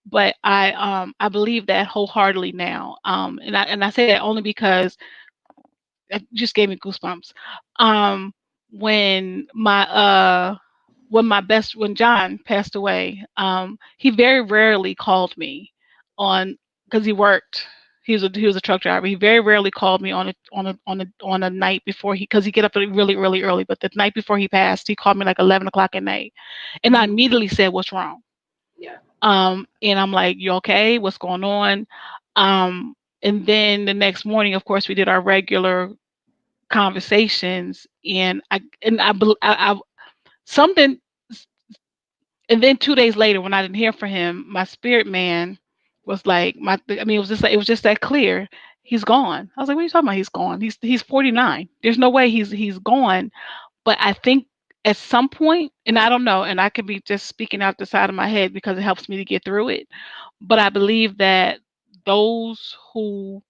but I believe that wholeheartedly now. And I say that only because it just gave me goosebumps. Um, when my when John passed away, he very rarely called me on because he worked. He was a truck driver. He very rarely called me on a night before because he get up really really early. But the night before he passed, he called me like 11 o'clock at night, and I Mhm. immediately said, "What's wrong?" Yeah. And I'm like, "You okay? What's going on?" Um, and then the next morning, of course, we did our regular conversations, and something. And then 2 days later, when I didn't hear from him, my spirit man was like, I mean, it was just that clear. He's gone. I was like, what are you talking about? He's gone. He's 49. There's no way he's gone. But I think at some point, and I don't know, and I could be just speaking out the side of my head because it helps me to get through it. But I believe that those who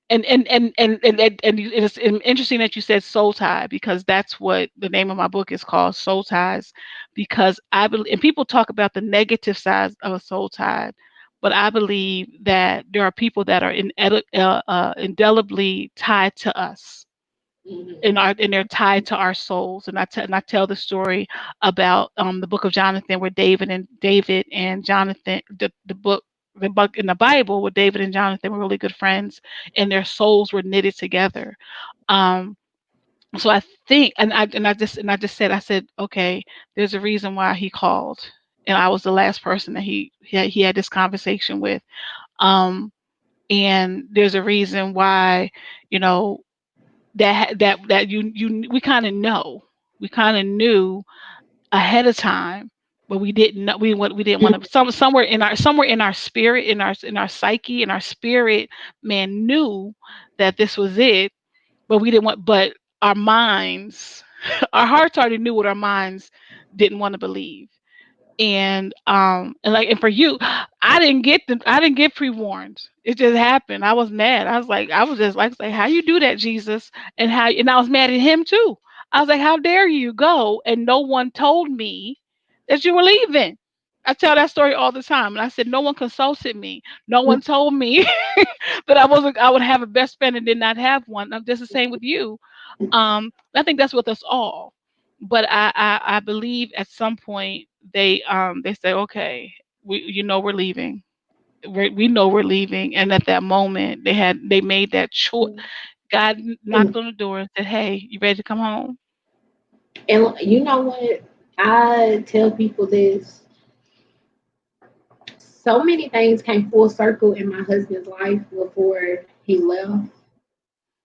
It's interesting that you said soul tie, because that's what the name of my book is called, Soul Ties. Because I believe, and people talk about the negative sides of a soul tie, but I believe that there are people that are indelibly tied to us, Mhm. and they're tied to our souls. And I tell the story about the book of Jonathan, where David and Jonathan, the book in the Bible, where David and Jonathan were really good friends, and their souls were knitted together. Um, so I think, and I said, okay, there's a reason why he called, and I was the last person that he had this conversation with. Um, and there's a reason why, you know, that you we kind of know, we kind of knew ahead of time, but we didn't know, we didn't want to, somewhere in our spirit, in our psyche, in our spirit, man knew that this was it, but we didn't want, but our minds, our hearts already knew what our minds didn't want to believe. And for you, I didn't get pre-warned. It just happened. I was mad. I was just like, say, how you do that, Jesus? And I was mad at him too. I was like, how dare you go and no one told me that you were leaving? I tell that story all the time. And I said, no one consulted me. No one told me that I would have a best friend and did not have one. I'm just the same with you. I think that's with us all. But I believe at some point they say, okay, we're leaving. We know we're leaving. And at that moment they made that choice. God knocked on the door and said, hey, you ready to come home? And you know what? I tell people this. So many things came full circle in my husband's life before he left,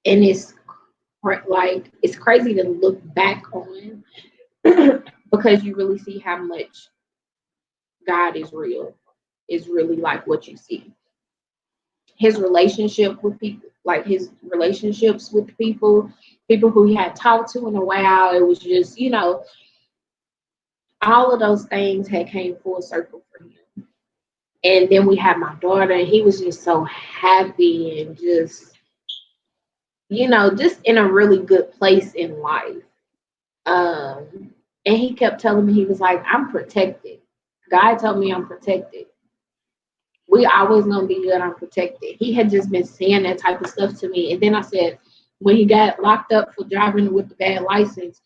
and it's crazy to look back on because you really see how much God is real. Is really like what you see. His relationship with people, like his relationships with people who he had talked to in a while. It was just, all of those things had came full circle for him. And then we had my daughter, and he was just so happy and just, just in a really good place in life. And he kept telling me, he was like, I'm protected. God told me I'm protected. We always gonna be good. I'm protected. He had just been saying that type of stuff to me. And then I said, when he got locked up for driving with the bad license,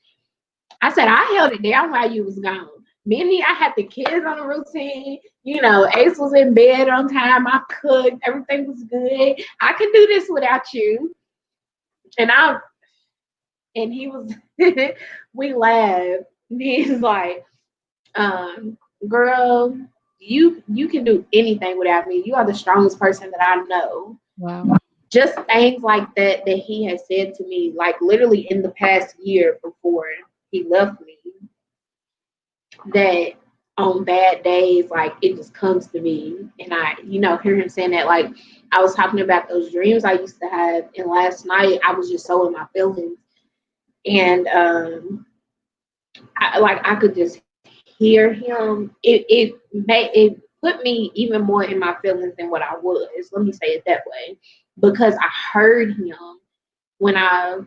I said, I held it down while you was gone. I had the kids on a routine. Ace was in bed on time. I cooked. Everything was good. I could do this without you. And he was, we laughed. And he's like, girl, you can do anything without me. You are the strongest person that I know. Wow. Just things like that he has said to me, like literally in the past year before he left me, that on bad days, like it just comes to me, and I, hear him saying that. Like I was talking about those dreams I used to have, and last night I was just so in my feelings, and I could just hear him. It put me even more in my feelings than what I was. Let me say it that way, because I heard him when I.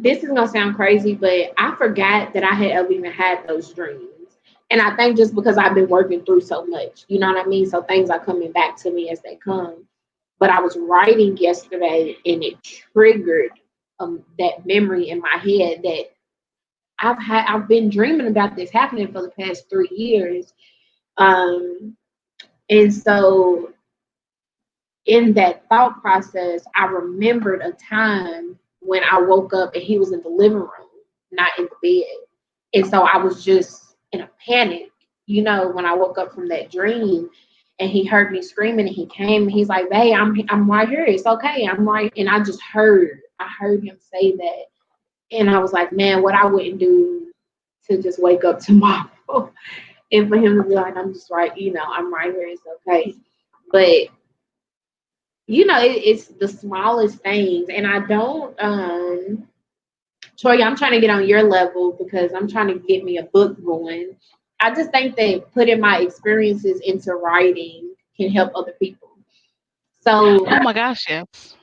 This is gonna sound crazy, but I forgot that I had ever even had those dreams. And I think just because I've been working through so much, you know what I mean? So things are coming back to me as they come. But I was writing yesterday, and it triggered that memory in my head that I've been dreaming about this happening for the past 3 years. Um, and so in that thought process, I remembered a time when I woke up and he was in the living room, not in the bed. And so I was just in a panic, when I woke up from that dream, and he heard me screaming, and he came and he's like, "Hey, I'm right here. It's okay. I'm right." And I heard him say that. And I was like, man, what I wouldn't do to just wake up tomorrow and for him to be like, I'm just right, I'm right here. It's okay. But it's the smallest things. And I don't, Troy, I'm trying to get on your level because I'm trying to get me a book going. I just think that putting my experiences into writing can help other people. So Oh my gosh, yes.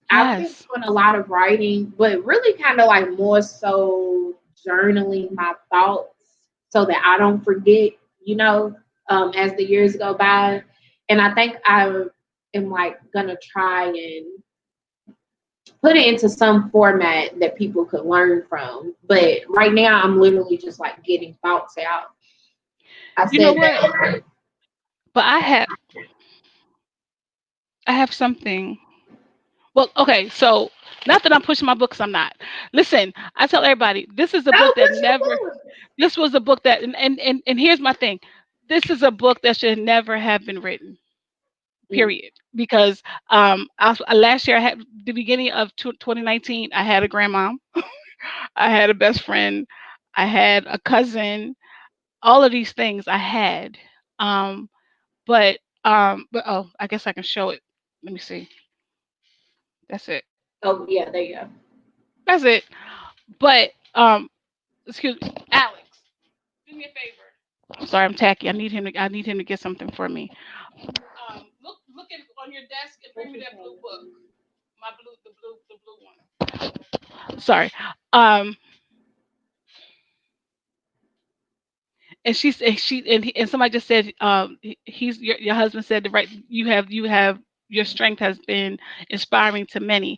I've been Yes. doing a lot of writing, but really kind of like more so journaling my thoughts so that I don't forget, you know, as the years go by. And I think I am like gonna try and put it into some format that people could learn from. But right now, I'm literally just like getting thoughts out. I You know said what? that. But I have something. Well, okay, so not that I'm pushing my books, I'm not. Listen, I tell everybody, this is a No, book that what never you this was a book that and here's my thing. This is a book that should never have been written. doing? Period. Because last year I had the beginning of 2019, I had a grandma, I had a best friend, I had a cousin, all of these things I had. Um but oh, I guess I can show it. Let me see. That's it. Oh yeah, there you go. That's it. But excuse me, Alex, do me a favor. I'm sorry, I'm tacky. I need him to get something for me. Look at on your desk and bring What me you that blue book. saying? My blue the blue one. Sorry. Um and somebody just said he's your husband said the right you have your strength has been inspiring to many.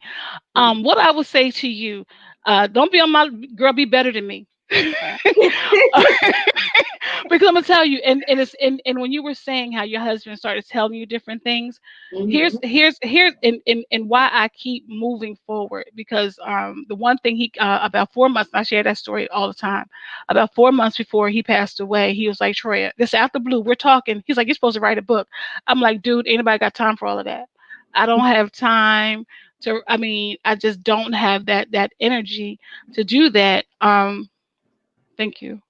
What I would say to you, don't be on my girl, be better than me. Because I'm gonna tell you, and when you were saying how your husband started telling you different things, Mhm. here's and why I keep moving forward. Because the one thing he about 4 months, and I share that story all the time. About 4 months before he passed away, he was like, Troya, this out the blue, we're talking. He's like, you're supposed to write a book. I'm like, dude, anybody got time for all of that? I don't have time to. I mean, I just don't have that energy to do that. Thank you.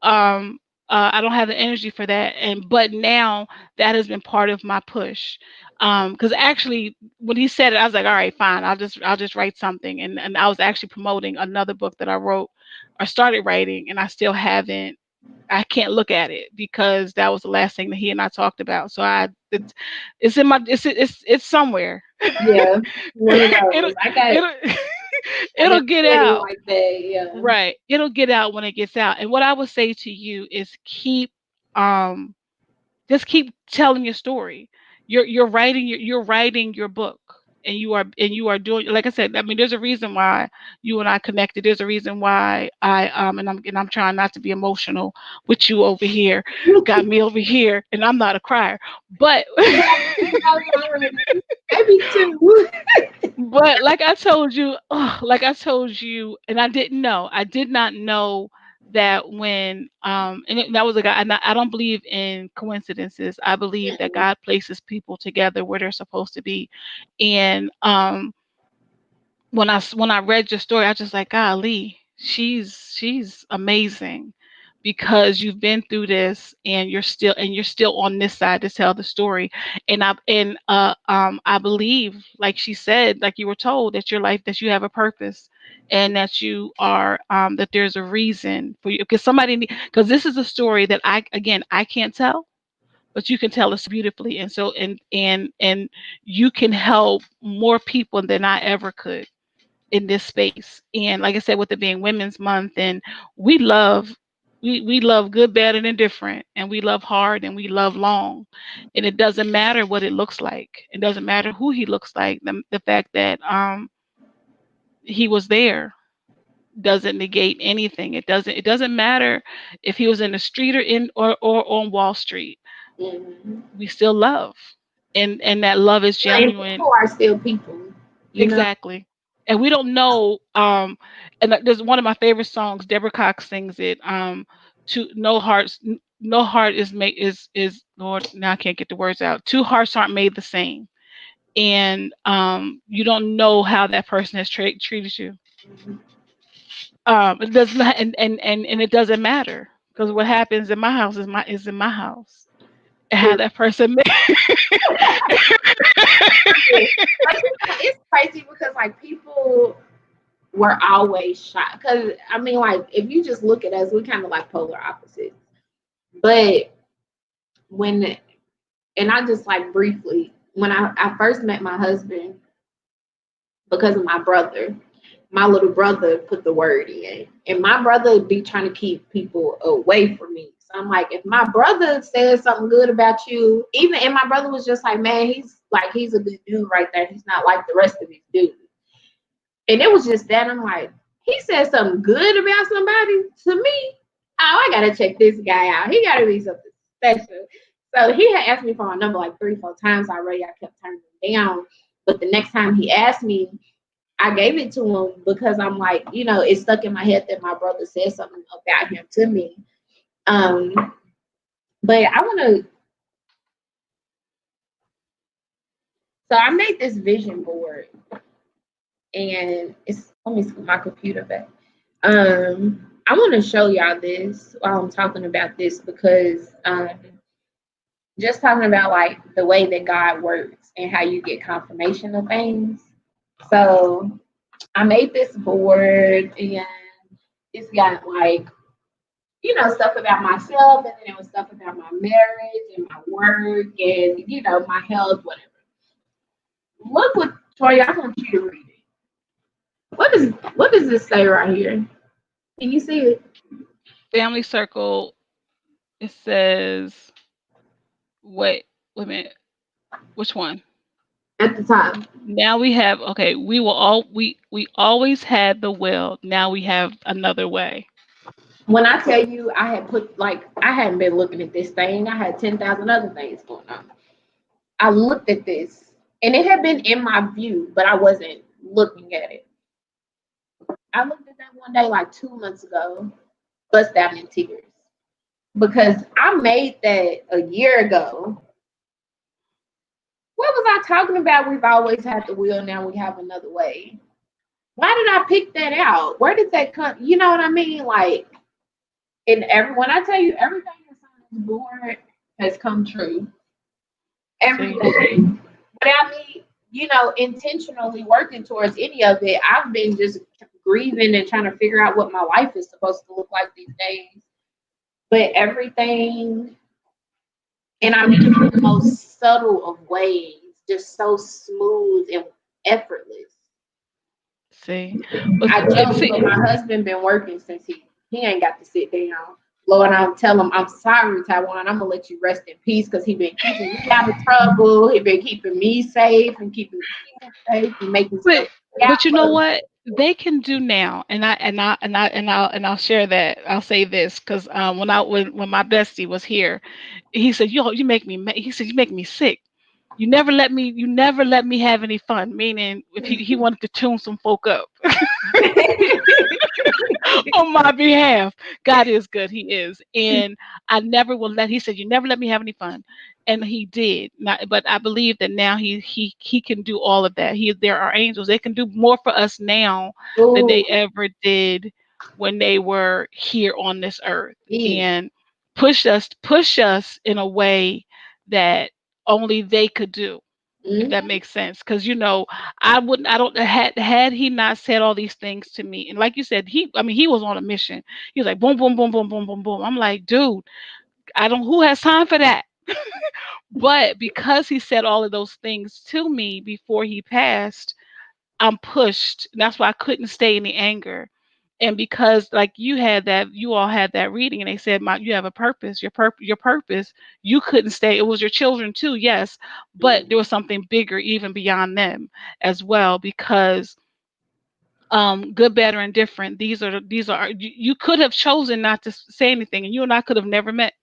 um I don't have the energy for that, and but now that has been part of my push. Because actually when he said it, I was like, all right, fine, I'll just write something, and I was actually promoting another book that I wrote or started writing, and I still haven't. I can't look at it because that was the last thing that he and I talked about. So it's in my it's somewhere. Yeah, one of it'll those. it'll I it'll never get said it out. like that. Yeah. Right. It'll get out when it gets out. And what I would say to you is um just keep telling your story. You're writing your book, and you are doing, like I said, I mean there's a reason why you and I connected. There's a reason why and I'm trying not to be emotional with you over here. Got me over here and I'm not a crier. But Yeah, you know me already. Maybe two. But like I told you, and I did not know that when that was a guy. And I don't believe in coincidences. I believe that God places people together where they're supposed to be. And when I read your story, I was just like, golly, she's amazing, because you've been through this and you're still on this side to tell the story. I believe, like she said, like you were told, that your life, that you have a purpose, and that you are that there's a reason for you, because because this is a story that I can't tell, but you can tell it so beautifully, and so and you can help more people than I ever could in this space. And like I said, with it being Women's Month, and we love we love good, bad, and indifferent, and we love hard, and we love long. And it doesn't matter what it looks like. It doesn't matter who he looks like. The fact that he was there doesn't negate anything. It doesn't matter if he was in the street or in or on Wall Street. Mhm. We still love. And that love is And genuine. people are still people, you know. Exactly. And we don't know, and there's one of my favorite songs, Deborah Cox sings it, to no heart is made is Lord, now I can't get the words out. Two hearts aren't made the same. And you don't know how that person has treated you. It does not, and it doesn't matter, because what happens in my house is in my house. And how True. that person Yeah. But you know, it's crazy because like people were always shy. Because I mean, like if you just look at us, we kind of like polar opposites. But when and I just like briefly when I first met my husband, because of my brother. My little brother put the word in, and my brother be trying to keep people away from me. So I'm like, if my brother says something good about you, even and my brother was just like, man, he's a good dude right there. He's not like the rest of these dudes. And it was just that I'm like, he said something good about somebody to me. Oh, I gotta check this guy out. He gotta be something special. So he had asked me for my number like 3, 4 times already. I kept turning him down. But the next time he asked me, I gave it to him because I'm like, it stuck in my head that my brother said something about him to me. Um, but I want to. So I made this vision board, and it's let me scoot my computer back. I want to show y'all this while I'm talking about this because just talking about like the way that God works and how you get confirmation of things. So I made this board and it's got like stuff about myself, and then it was stuff about my marriage and my work and, my health, whatever. Look what, Tori, I want you to read it. What does this say right here? Can you see it? Family circle. It says, wait, wait a minute. Which one? At the top. Now we have, okay, we always had the will. Now we have another way. When I tell you I had put like I hadn't been looking at this thing, I had 10,000 other things going on. I looked at this and it had been in my view, but I wasn't looking at it. I looked at that one day like 2 months ago, bust out in tears. Because I made that a year ago. What was I talking about? We've always had the will, now we have another way. Why did I pick that out? Where did that come? You know what I mean? Like, when I tell you everything that's on this board has come true. See, Everything. Without me, intentionally working towards any of it, I've been just grieving and trying to figure out what my life is supposed to look like these days. But everything, and I mean in the most subtle of ways, just so smooth and effortless. see, but I joke, see, but my husband been working since he ain't got to sit down. Lord, I'll tell him I'm sorry, Taiwan. I'm gonna let you rest in peace because he been keeping me out of trouble. He been keeping me safe and keeping the kids safe and making but stuff out you know for what they can do now, and I'll share that. I'll say this because when my bestie was here, he said, "Yo, you make me." He said, "You make me sick. You never let me have any fun." Meaning, if he wanted to tune some folk up. On my behalf. God is good. He is. And I never will let, he said, "You never let me have any fun." And he did. Not, but I believe that now he can do all of that. There are angels. They can do more for us now than Ooh, they ever did when they were here on this earth. yeah. And push us in a way that only they could do, if that Mm-hmm. makes sense. Because I don't had he not said all these things to me, and like you said, he was on a mission. He was like boom, boom, boom, boom, boom, boom, boom. I'm like, dude, I don't who has time for that? But because he said all of those things to me before he passed, I'm pushed. That's why I couldn't stay in the anger. And because like you all had that reading, and they said, you have a purpose, your purpose, you couldn't stay. It was your children too, yes, but there was something bigger even beyond them as well, because good, better, and different. You could have chosen not to say anything, and you and I could have never met,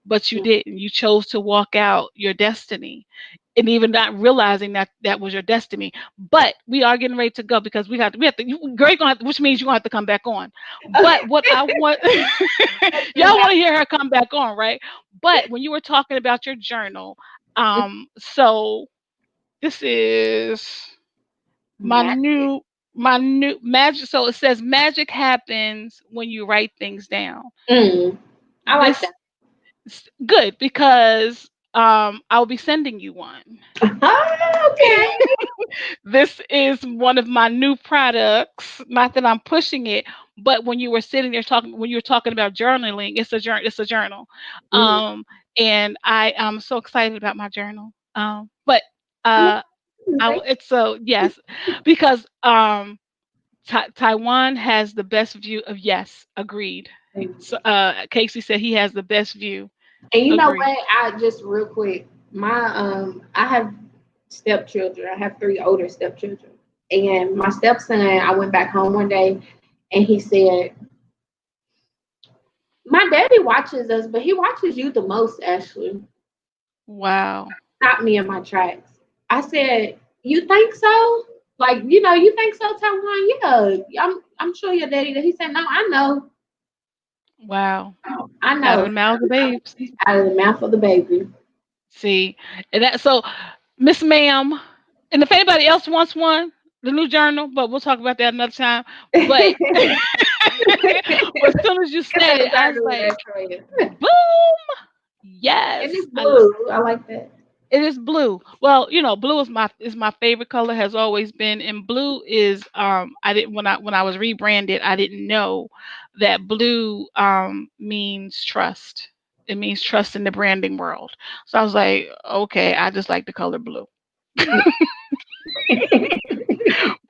but you didn't. You chose to walk out your destiny, and even not realizing that that was your destiny. But we are getting ready to go because Greg gonna which means you're gonna have to come back on. But what I want, y'all want to hear her come back on, right? But when you were talking about your journal, so this is my Magic. new magic. So it says magic happens when you write things down. Mm, I like This good because I'll be sending you one. that. Okay. This is one of my new products. Not that I'm pushing it, but when you were sitting there talking, when you were talking about journaling, it's a journal. It's a journal, Mm, um, and I am so excited about my journal. But Uh, Thank it's so yes, because Taiwan has the best view of yes, agreed. So you. Casey said he has the best view, And you know agreed. what? I just real quick, my I have stepchildren. I have three older stepchildren. And my stepson, I went back home one day and he said, my daddy watches us, but he watches you the most, Ashley. Wow, Stopped me in my tracks. I said, you think so? Like, you think so, Taiwan? Yeah, I'm sure your daddy. He said, no, I know. wow, I out of know. the mouths of babes. Out of the mouth of the baby. See, and that so Miss Ma'am, and if anybody else wants one, the new journal, but we'll talk about that another time. But but as soon as you Get said that it, I was started with like, that for you. boom, And yes, it's blue. I like that. it is blue. Well, blue is my favorite color, has always been, and blue is I didn't when I was rebranded, I didn't know that blue means trust. It means trust in the branding world. So I was like, okay, I just like the color blue.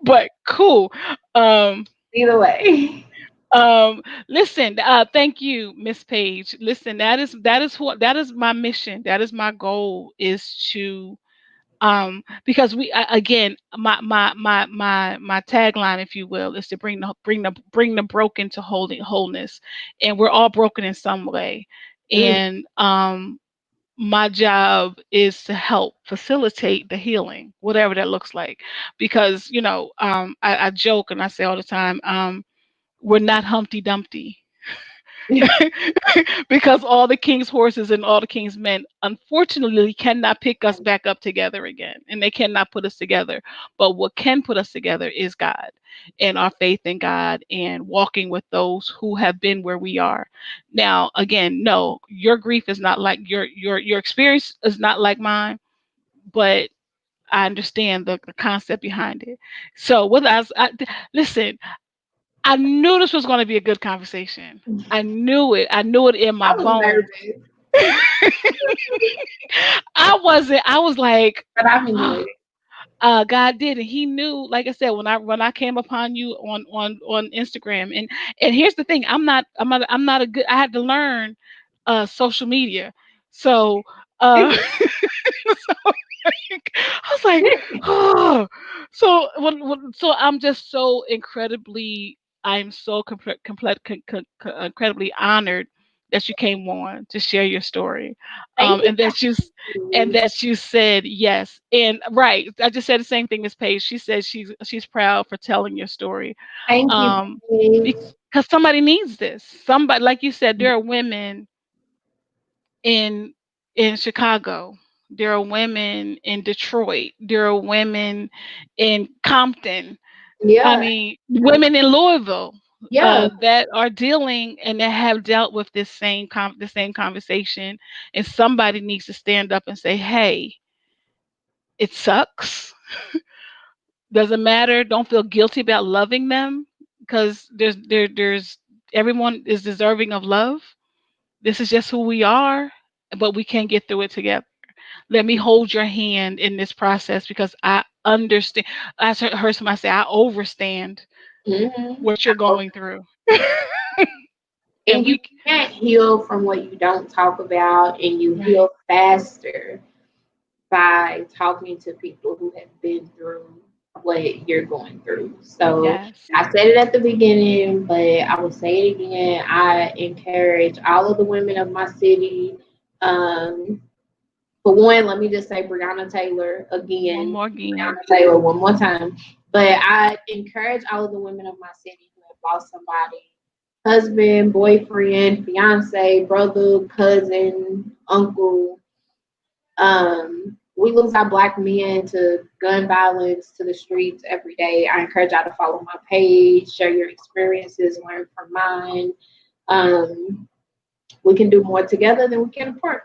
But cool. Um Either way. Listen, thank you, Miss Page. Listen, that is my mission. That is my goal, is to because again, my tagline, if you will, is to bring the broken to wholeness, and we're all broken in some way. Mm. And my job is to help facilitate the healing, whatever that looks like. Because I joke and I say all the time, we're not Humpty Dumpty. Because all the king's horses and all the king's men unfortunately cannot pick us back up together again, and they cannot put us together. But what can put us together is God, and our faith in God, and walking with those who have been where we are. Now again, no, your grief is not like your experience is not like mine, but I understand the concept behind it. So what listen, I knew this was going to be a good conversation. I knew it. I knew it in my I was bones. nervous, I wasn't. I was like, but I've enjoyed it. God did, and He knew. Like I said, when I came upon you on Instagram, and here's the thing, I'm not a good. I had to learn social media, so so I was like, oh. So so I'm just so incredibly, I'm so incredibly honored that you came on to share your story, Thank and that you. that you said yes. And right, I just said the same thing as Paige. She said she's proud for telling your story, Thank you, um, Paige. because somebody needs this. Somebody, like you said, there are women in Chicago. There are women in Detroit. There are women in Compton. I Yeah, mean, women in Louisville yeah. that are dealing and that have dealt with this the same conversation. And somebody needs to stand up and say, "Hey, it sucks. Doesn't matter. Don't feel guilty about loving them, because there's everyone is deserving of love. This is just who we are, but we can get through it together. Let me hold your hand in this process, because I understand." I heard somebody say, I overstand Hmm. what you're going through. And And you we, can't heal from what you don't talk about, and you right. heal faster by talking to people who have been through what you're going through. So Yes. I said it at the beginning, but I will say it again. I encourage all of the women of my city. Um, for one, let me just say Breonna Taylor One again, more again. Breonna Taylor one more time. But I encourage all of the women of my city who have lost somebody, husband, boyfriend, fiance, brother, cousin, uncle. We lose our black men to gun violence, to the streets every day. I encourage y'all to follow my page, share your experiences, learn from mine. Um, we can do more together than we can apart.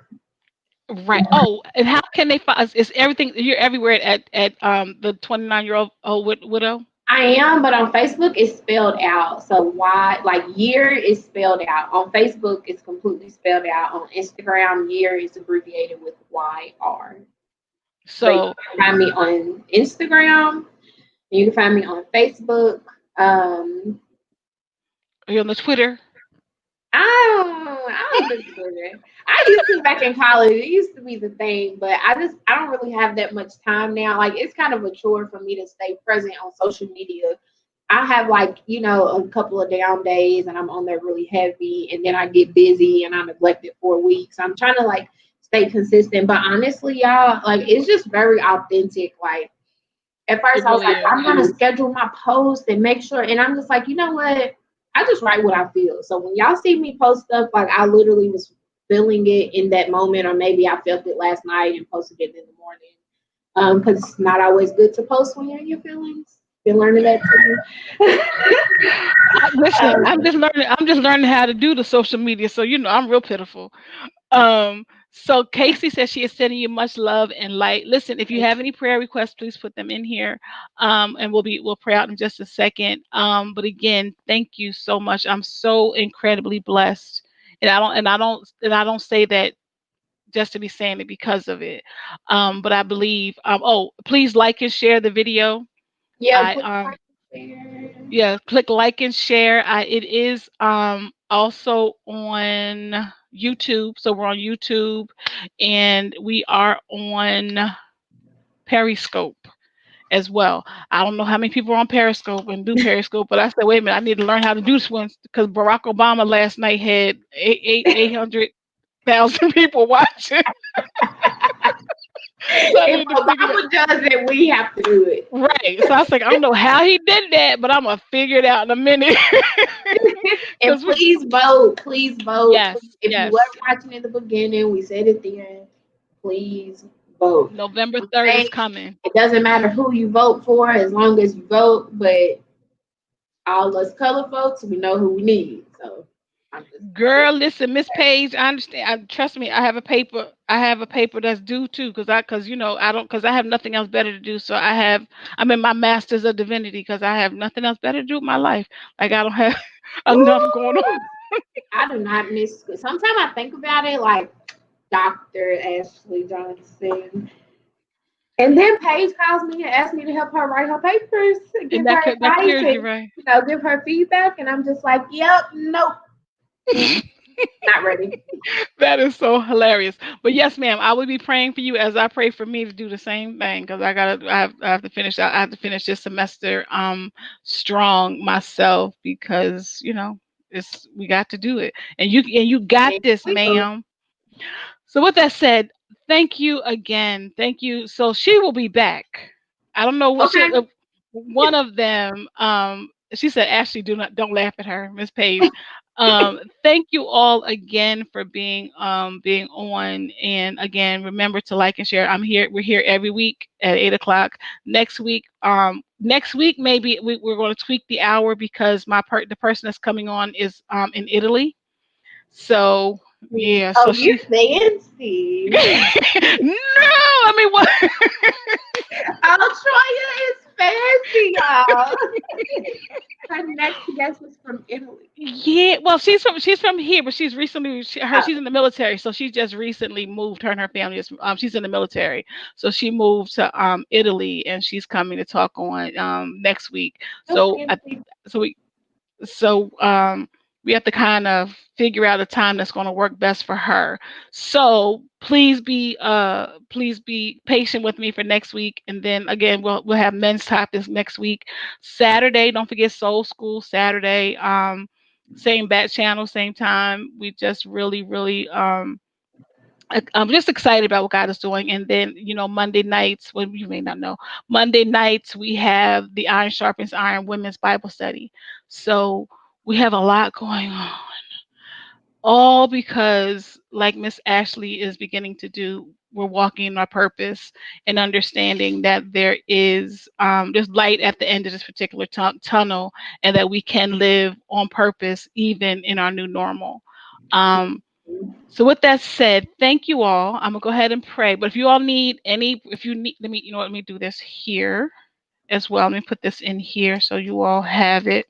Right. Oh, and how can they find? Is everything, you're everywhere at the 29-year-old old widow? I am, but on Facebook it's spelled out. So why, like, year is spelled out. On Facebook it's completely spelled out. On Instagram, year is abbreviated with YR. But you So can find me on Instagram. You can find me on Facebook. Um, are you on the Twitter? I don't do Twitter. I used to back in college. It used to be the thing, but I don't really have that much time now. Like it's kind of a chore for me to stay present on social media. I have like, a couple of down days and I'm on there really heavy and then I get busy and I neglect it for weeks. I'm trying to like stay consistent. But honestly, y'all, like it's just very authentic. Like at first It I was really like, is. I'm gonna schedule my post and make sure, and I'm just like, you know what? I just write what I feel. So when y'all see me post stuff, like I literally was feeling it in that moment, or maybe I felt it last night and posted it in the morning. Because it's not always good to post when you're in your feelings. Been learning that too. Listen, um, I'm just learning how to do the social media. So I'm real pitiful. So Casey says she is sending you much love and light. Listen, if you have any prayer requests, please put them in here. And we'll pray out in just a second. But again, thank you so much. I'm so incredibly blessed. And I don't say that just to be saying it because of it. But I believe please like and share the video. yeah, I please like and share. Yeah, click like and share. It is also on YouTube. So we're on YouTube and we are on Periscope as well. I don't know how many people are on Periscope and do Periscope, but I said, wait a minute, I need to learn how to do this one because Barack Obama last night had 800,000 people watching. So I If need to figure that. Obama does it, we have to do it. Right. So I was like, I don't know how he did that, but I'm gonna figure it out in a minute. And Because we please vote. Please vote. Yes, Please. If you yes. weren't watching in the beginning, we said it then. Please vote. November I'm 3rd is saying coming. it doesn't matter who you vote for as long as you vote, but all us color folks, we know who we need. So I'm just saying. Girl, listen, Miss Page, I understand. Trust me, I have a paper. I have a paper that's due too, because I have nothing else better to do. So I'm in my Masters of Divinity because I have nothing else better to do with my life. Like I don't have enough going on. Woo! I do not miss school. Sometimes I think about it like Dr. Ashlee Johnson. And then Paige calls me and asks me to help her write her papers, And give her that advice, clears you, and right? give her feedback. And I'm just like, yep, nope, not ready. That is so hilarious. But yes, ma'am, I will be praying for you as I pray for me to do the same thing because I have to finish. I have to finish this semester strong myself because it's we got to do it, and you got And this, we will. ma'am. So with that said, thank you again. Thank you. So she will be back. I don't know what Okay. one of them. She said, Ashley, don't laugh at her, Miss Page. Thank you all again for being on, and again, remember to like and share. I'm here. We're here every week at 8 o'clock. Next week maybe we're going to tweak the hour because the person that's coming on is in Italy. So yeah, Oh, so you're she fancy. no, I mean what? Troya is fancy, y'all. Her next guest was from Italy. Yeah, well, she's from here, but Oh, she's in the military, so she just recently moved. Her and her family she's in the military, so she moved to Italy, and she's coming to talk on next week. so So fancy. so we so we have to kind of figure out a time that's going to work best for her. So please be patient with me for next week, and then again we'll have men's topics next week. Saturday, don't forget Soul School Saturday. Same bat channel, same time. We just really I'm just excited about what God is doing. And then, Monday nights, well, you may not know, Monday nights we have the Iron Sharpens Iron Women's Bible Study. So we have a lot going on, all because, like Miss Ashley is beginning to do, we're walking in our purpose and understanding that there's light at the end of this particular tunnel, and that we can live on purpose even in our new normal. Um, so with that said, thank you all. I'm gonna go ahead and pray. But if you need, let me do this here as well. Let me put this in here so you all have it.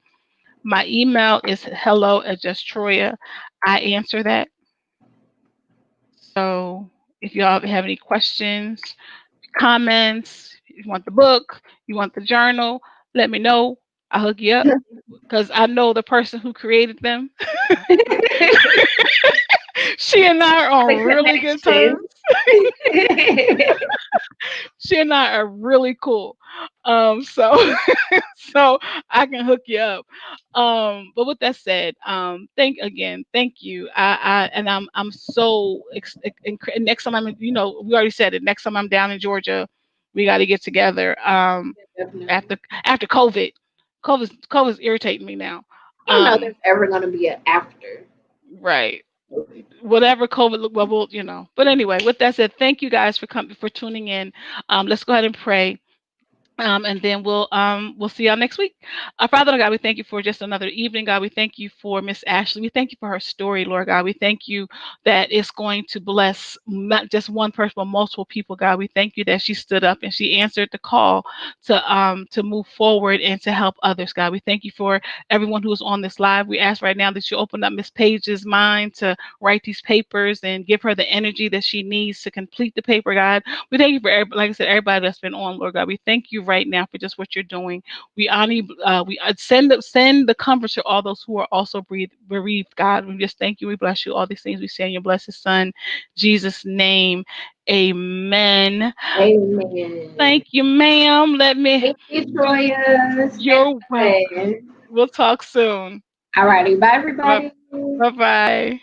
My email is hello@justroya. I answer that. So if y'all have any questions, comments. You want the book, you want the journal, let me know. I'll hook you up because I know the person who created them. She and I are The on really good terms. connection. She and I are really cool. So so I can hook you up. But with that said, thank you. And I'm so next time I'm, we already said it. Next time I'm down in Georgia, we got to get together. Definitely. After COVID, COVID's irritating me now. I don't know if Um, there's ever gonna be an after right. COVID. Whatever COVID look well, But anyway, with that said, thank you guys for tuning in. Let's go ahead and pray. And then we'll see y'all next week. Father God, we thank you for just another evening. God, we thank you for Miss Ashley. We thank you for her story, Lord God. We thank you that it's going to bless not just one person, but multiple people. God, we thank you that she stood up and she answered the call to move forward and to help others. God, we thank you for everyone who is on this live. We ask right now that you open up Miss Paige's mind to write these papers and give her the energy that she needs to complete the paper. God, we thank you for like I said, everybody that's been on, Lord God. We thank you right now for just what you're doing. We honor you. We send the comfort to all those who are also bereaved. God, we just thank you. We bless you. All these things we say in your blessed Son, Jesus' name. Amen. Amen. Thank you, ma'am. Let me. Thank you, Troya. Stay You're welcome. blessed. We'll talk soon. Alrighty, bye Bye everybody. bye.